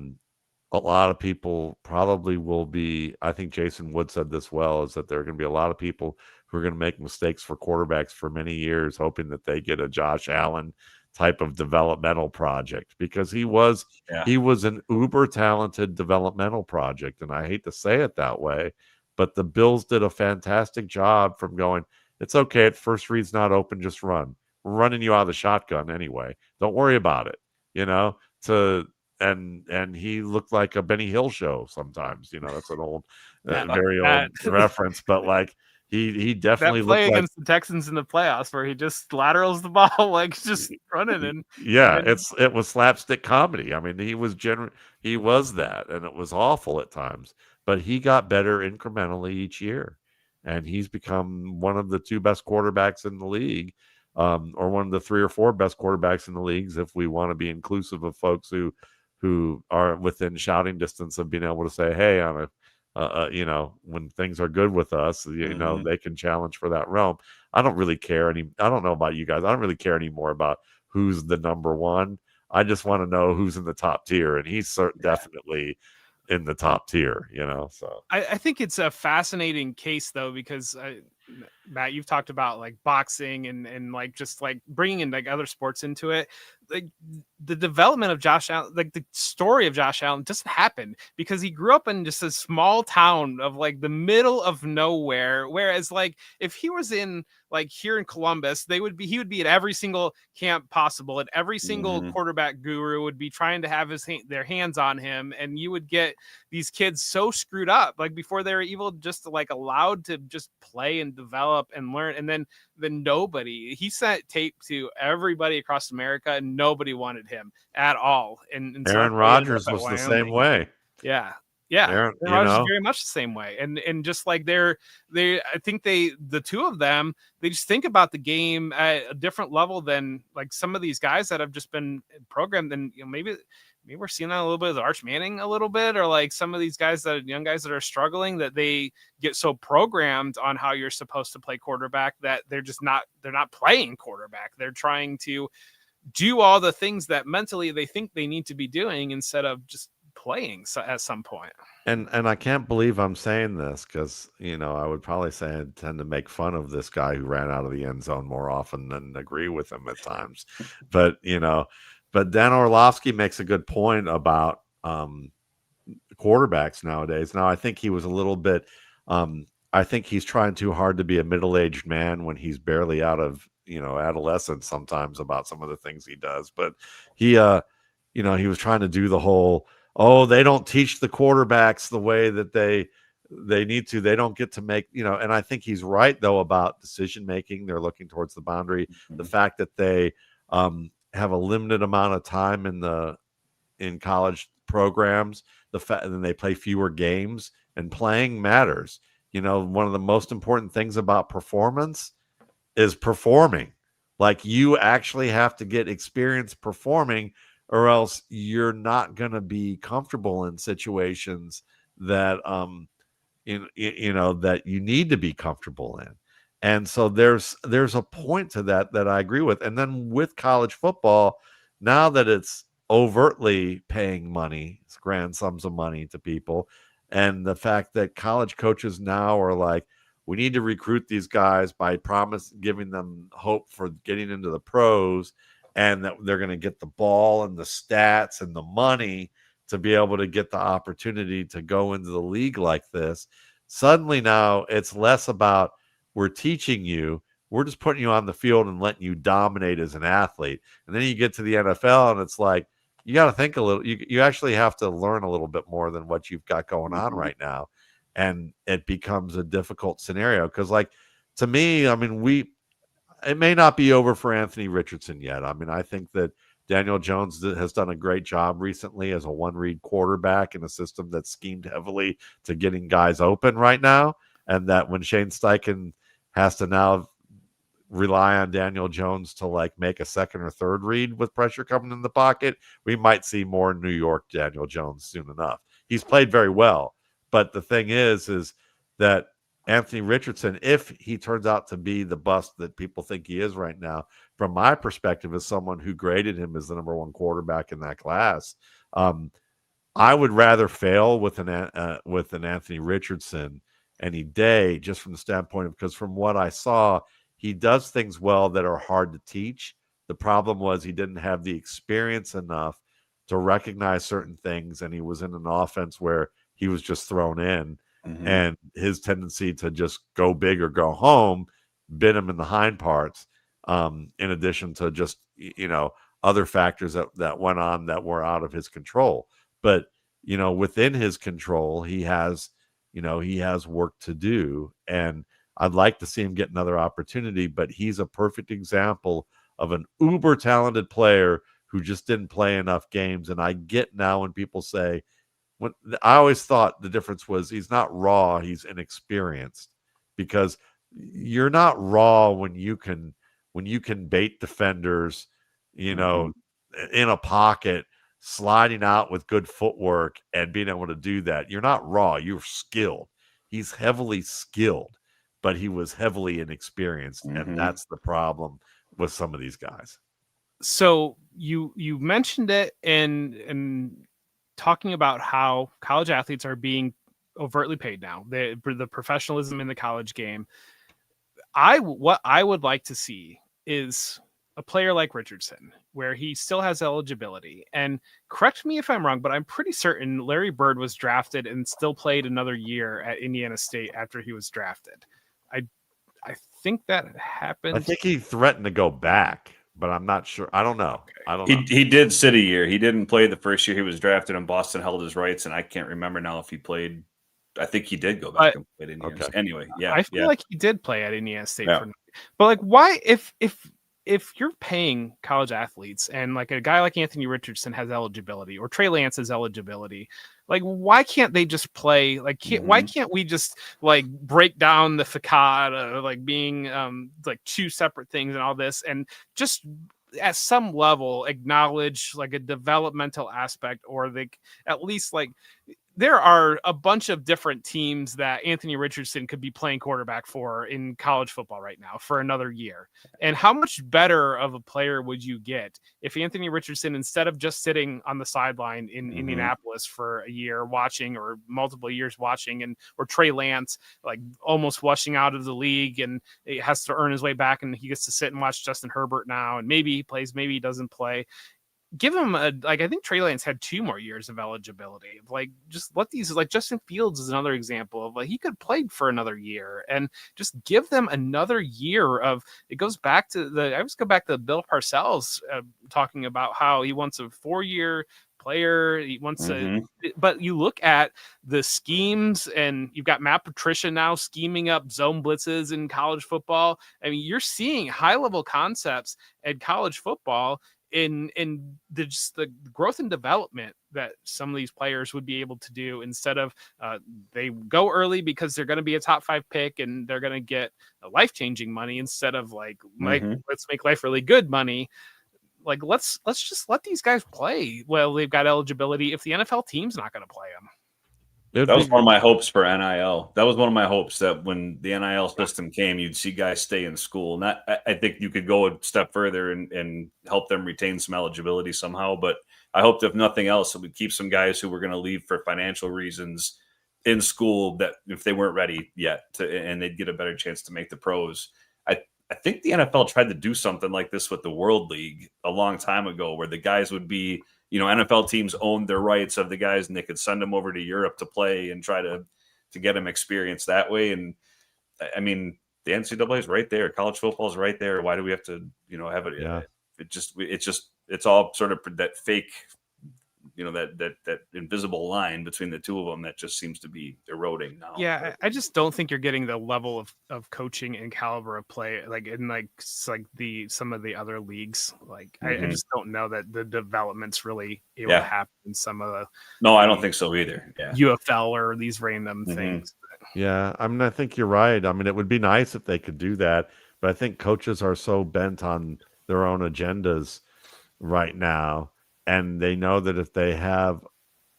lot of people probably will be, I think Jason Wood said this well, is that there are going to be a lot of people who are going to make mistakes for quarterbacks for many years, hoping that they get a Josh Allen type of developmental project, because he was an uber talented developmental project. And I hate to say it that way, but the Bills did a fantastic job from going, it's okay, if first read's not open, just run. We're running you out of the shotgun anyway. Don't worry about it. And he looked like a Benny Hill show sometimes. That's an old, very old reference, but like he definitely looked like against the Texans in the playoffs where he just laterals the ball like just running and it was slapstick comedy. He was that, and it was awful at times, but he got better incrementally each year, and he's become one of the 2 best quarterbacks in the league. Or one of the 3 or 4 best quarterbacks in the leagues, if we want to be inclusive of folks who who are within shouting distance of being able to say, hey, on a when things are good with us, they can challenge for that realm. I don't really care I don't know about you guys. I don't really care anymore about who's the number one. I just want to know who's in the top tier, and he's definitely in the top tier, so. I think it's a fascinating case though, because Matt, you've talked about like boxing and like just like bringing in like other sports into it. Like the development of Josh Allen, like the story of Josh Allen doesn't happen because he grew up in just a small town of like the middle of nowhere. Whereas like if he was in like here in Columbus, he would be at every single camp possible, and every single quarterback guru would be trying to have their hands on him, and you would get these kids so screwed up like before they were even just like allowed to just play and develop and learn. And then he sent tape to everybody across America and nobody wanted him at all. And so Aaron Rodgers was the same way. Yeah. Aaron Rodgers is very much the same way. And just like I think the two of them, they just think about the game at a different level than like some of these guys that have just been programmed. And maybe we're seeing that a little bit with Arch Manning a little bit, or like some of these young guys that are struggling, that they get so programmed on how you're supposed to play quarterback that they're not playing quarterback. They're trying to do all the things that mentally they think they need to be doing instead of just playing at some point. And I can't believe I'm saying this because, I would probably say I tend to make fun of this guy who ran out of the end zone more often than agree with him at times. But, but Dan Orlovsky makes a good point about quarterbacks nowadays. Now, I think he was a little bit, I think he's trying too hard to be a middle-aged man when he's barely out of, adolescence sometimes about some of the things he does. But he was trying to do the whole, they don't teach the quarterbacks the way that they need to. They don't get to make, and I think he's right, though, about decision making. They're looking towards the boundary. The fact that they have a limited amount of time in college programs, the fact that they play fewer games, and playing matters. One of the most important things about performance is performing. Like, you actually have to get experience performing, or else you're not going to be comfortable in situations that that you need to be comfortable in. And so there's a point to that I agree with. And then with college football, now that it's overtly paying money, it's grand sums of money to people, and the fact that college coaches now are like, we need to recruit these guys by giving them hope for getting into the pros, and that they're going to get the ball and the stats and the money to be able to get the opportunity to go into the league like this. Suddenly now it's less about, we're teaching you, we're just putting you on the field and letting you dominate as an athlete. And then you get to the NFL and it's like, you got to think a little, you actually have to learn a little bit more than what you've got going on right now. And it becomes a difficult scenario. Because, like, to me, I mean, it may not be over for Anthony Richardson yet. I mean, I think that Daniel Jones has done a great job recently as a one-read quarterback in a system that's schemed heavily to getting guys open right now. And that when Shane Steichen has to now rely on Daniel Jones to like make a second or third read with pressure coming in the pocket, we might see more New York Daniel Jones soon enough. He's played very well. But the thing is that Anthony Richardson, if he turns out to be the bust that people think he is right now, from my perspective, as someone who graded him as the number one quarterback in that class, I would rather fail with an Anthony Richardson any day, just from the standpoint of, because from what I saw, he does things well that are hard to teach. The problem was he didn't have the experience enough to recognize certain things, and he was in an offense where he was just thrown in. And his tendency to just go big or go home bit him in the hind parts, in addition to just, other factors that went on that were out of his control. But, within his control, he has work to do. And I'd like to see him get another opportunity, but he's a perfect example of an uber talented player who just didn't play enough games. And I get now when people say, I always thought the difference was he's not raw, he's inexperienced, because you're not raw when you can bait defenders, in a pocket sliding out with good footwork and being able to do that. You're not raw, you're skilled. He's heavily skilled, but he was heavily inexperienced, and that's the problem with some of these guys. So you mentioned it in talking about how college athletes are being overtly paid now. The professionalism in the college game. What I would like to see is a player like Richardson, where he still has eligibility. And correct me if I'm wrong, but I'm pretty certain Larry Bird was drafted and still played another year at Indiana State after he was drafted. I think that happened. I think he threatened to go back, but I'm not sure. I don't know. Okay. I don't know. He did sit a year. He didn't play the first year he was drafted, and Boston held his rights. And I can't remember now if he played. I think he did go back and play in years. Anyway, yeah. I feel like he did play at Indiana State. Yeah. But like, why if you're paying college athletes and like a guy like Anthony Richardson has eligibility or Trey Lance has eligibility, like why can't they just play? Like, why can't we just like break down the facade of like being like two separate things and all this, and just at some level acknowledge like a developmental aspect, or like at least like there are a bunch of different teams that Anthony Richardson could be playing quarterback for in college football right now for another year. And how much better of a player would you get if Anthony Richardson, instead of just sitting on the sideline in Indianapolis for a year watching, or multiple years watching, and or Trey Lance like almost washing out of the league and he has to earn his way back, and he gets to sit and watch Justin Herbert now, and maybe he plays, maybe he doesn't play. Give him I think Trey Lance had 2 more years of eligibility. Like, just let these, like Justin Fields is another example of like he could play for another year, and just give them another year of. It goes back to I always go back to Bill Parcells talking about how he wants a 4-year player. He wants but you look at the schemes, and you've got Matt Patricia now scheming up zone blitzes in college football. I mean, you're seeing high level concepts at college football in the growth and development that some of these players would be able to do, instead of they go early because they're going to be a top 5 pick and they're going to get a life-changing money, instead of like let's make life really good money. Like let's just let these guys play. Well, they've got eligibility if the NFL team's not going to play them. That was one of my hopes for NIL. That was one of my hopes, that when the NIL system came, you'd see guys stay in school. And I think you could go a step further and help them retain some eligibility somehow. But I hoped, if nothing else, it would keep some guys who were going to leave for financial reasons in school, that if they weren't ready yet, and they'd get a better chance to make the pros. I think the NFL tried to do something like this with the World League a long time ago, where the guys would be, NFL teams owned their rights of the guys, and they could send them over to Europe to play and try to get them experience that way. And I mean, the NCAA is right there. College football is right there. Why do we have to, have it? Yeah. It's all sort of that fake, that invisible line between the two of them that just seems to be eroding now. Yeah, I just don't think you're getting the level of coaching and caliber of play like in some of the other leagues. Like I just don't know that the development's really able to happen in some of the. No, I don't think so either. Yeah. UFL or these random things. Yeah, I mean, I think you're right. I mean, it would be nice if they could do that, but I think coaches are so bent on their own agendas right now. And they know that if they have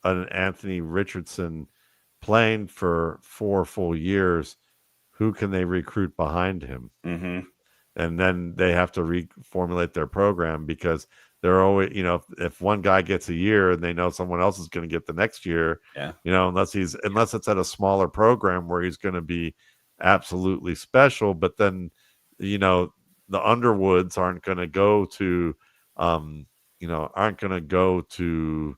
an Anthony Richardson playing for 4 full years, who can they recruit behind him? And then they have to reformulate their program, because they're always, if one guy gets a year and they know someone else is going to get the next year, unless it's at a smaller program where he's going to be absolutely special. But then, the Underwoods aren't going to go to, aren't going to go to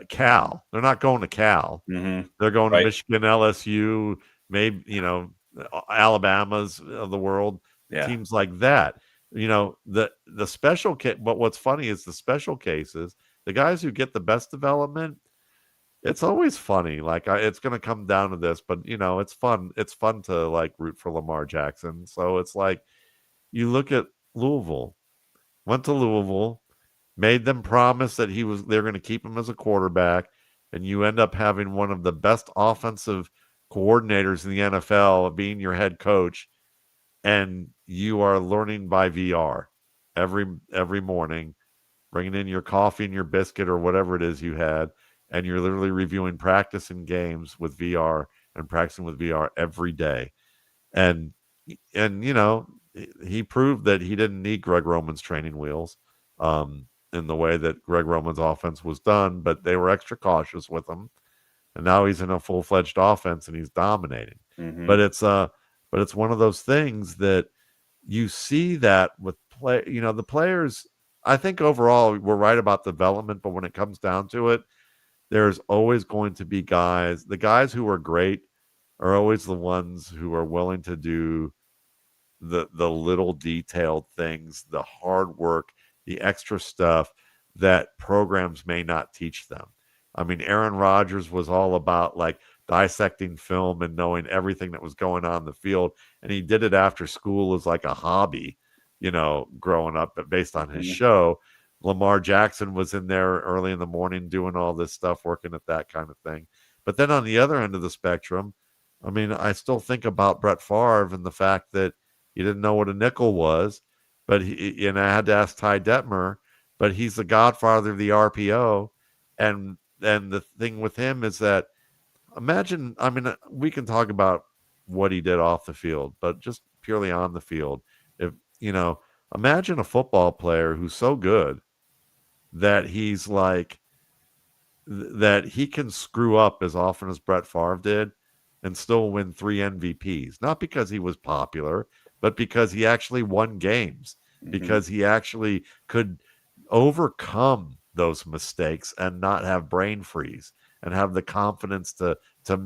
Cal. They're not going to Cal. They're going to Michigan, LSU, maybe, Alabama's of the world, teams like that. The special case, but what's funny is the special cases, the guys who get the best development, it's always funny. Like it's going to come down to this, but it's fun. It's fun to like root for Lamar Jackson. So it's like, you look at Louisville, went to Louisville, made them promise that they're going to keep him as a quarterback, and you end up having one of the best offensive coordinators in the NFL being your head coach, and you are learning by VR every morning, bringing in your coffee and your biscuit or whatever it is you had, and you're literally reviewing practice and games with VR and practicing with VR every day. And he proved that he didn't need Greg Roman's training wheels in the way that Greg Roman's offense was done, but they were extra cautious with him. And now he's in a full-fledged offense and he's dominating. Mm-hmm. But it's one of those things that you see that with the players. I think overall we're right about development, but when it comes down to it, there's always going to be the guys who are great are always the ones who are willing to do the little detailed things, the hard work, the extra stuff that programs may not teach them. I mean, Aaron Rodgers was all about like dissecting film and knowing everything that was going on in the field. And he did it after school as like a hobby, growing up based on his show. Lamar Jackson was in there early in the morning doing all this stuff, working at that kind of thing. But then on the other end of the spectrum, I mean, I still think about Brett Favre and the fact that he didn't know what a nickel was, and I had to ask Ty Detmer, but he's the godfather of the RPO. And the thing with him is that imagine, I mean, we can talk about what he did off the field, but just purely on the field. If, imagine a football player who's so good that he's like, that he can screw up as often as Brett Favre did and still win 3 MVPs. Not because he was popular, but because he actually won games, because he actually could overcome those mistakes and not have brain freeze and have the confidence to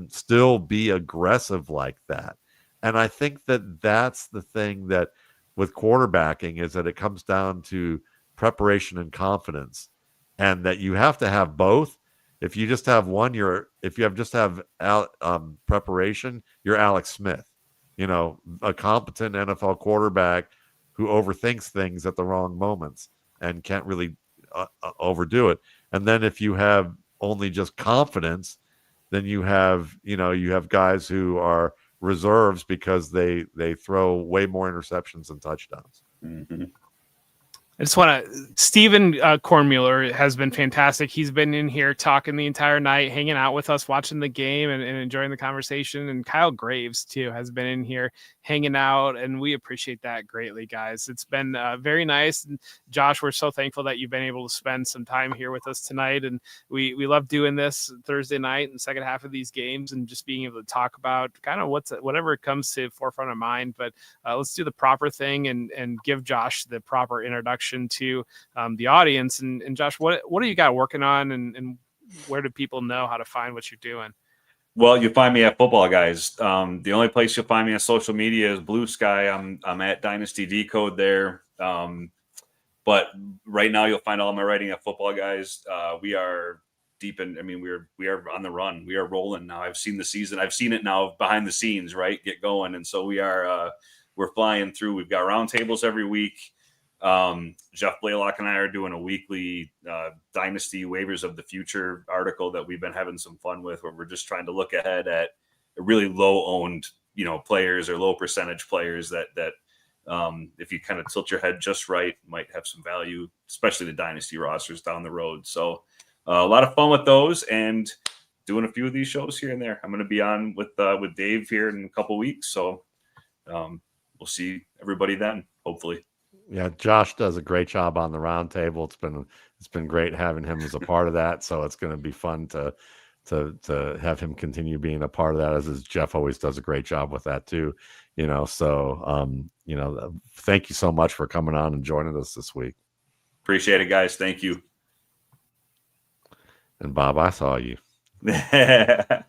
still be aggressive like that. And I think that that's the thing that with quarterbacking is that it comes down to preparation and confidence, and that you have to have both. If you just have one, preparation, you're Alex Smith, a competent NFL quarterback who overthinks things at the wrong moments and can't really overdo it. And then if you have only just confidence, then you have guys who are reserves because they throw way more interceptions than touchdowns. Mm-hmm. I just want to, Steven Kornmuller has been fantastic. He's been in here talking the entire night, hanging out with us, watching the game and enjoying the conversation. And Kyle Graves too has been in here hanging out, and we appreciate that greatly, guys. It's been very nice. And Josh, we're so thankful that you've been able to spend some time here with us tonight. And we love doing this Thursday night and second half of these games and just being able to talk about kind of whatever comes to forefront of mind. But let's do the proper thing and give Josh the proper introduction to the audience. And Josh, what do you got working on, and where do people know how to find what you're doing? Well, you'll find me at Football Guys. The only place you'll find me on social media is Blue Sky. I'm at Dynasty Decode there. But right now you'll find all my writing at Football Guys. We are deep in, I mean, we are on the run. We are rolling now. I've seen the season. I've seen it now behind the scenes, right? Get going. And so we're flying through. We've got roundtables every week. Jeff Blaylock and I are doing a weekly Dynasty Waivers of the Future article that we've been having some fun with, where we're just trying to look ahead at really low owned, players or low percentage players that if you kind of tilt your head just right, might have some value, especially the Dynasty rosters down the road. So a lot of fun with those and doing a few of these shows here and there. I'm going to be on with Dave here in a couple weeks. So we'll see everybody then, hopefully. Yeah, Josh does a great job on the round table. It's been great having him as a part of that. So it's going to be fun to have him continue being a part of that, as Jeff always does a great job with that too. So thank you so much for coming on and joining us this week. Appreciate it, guys. Thank you. And Bob, I saw you.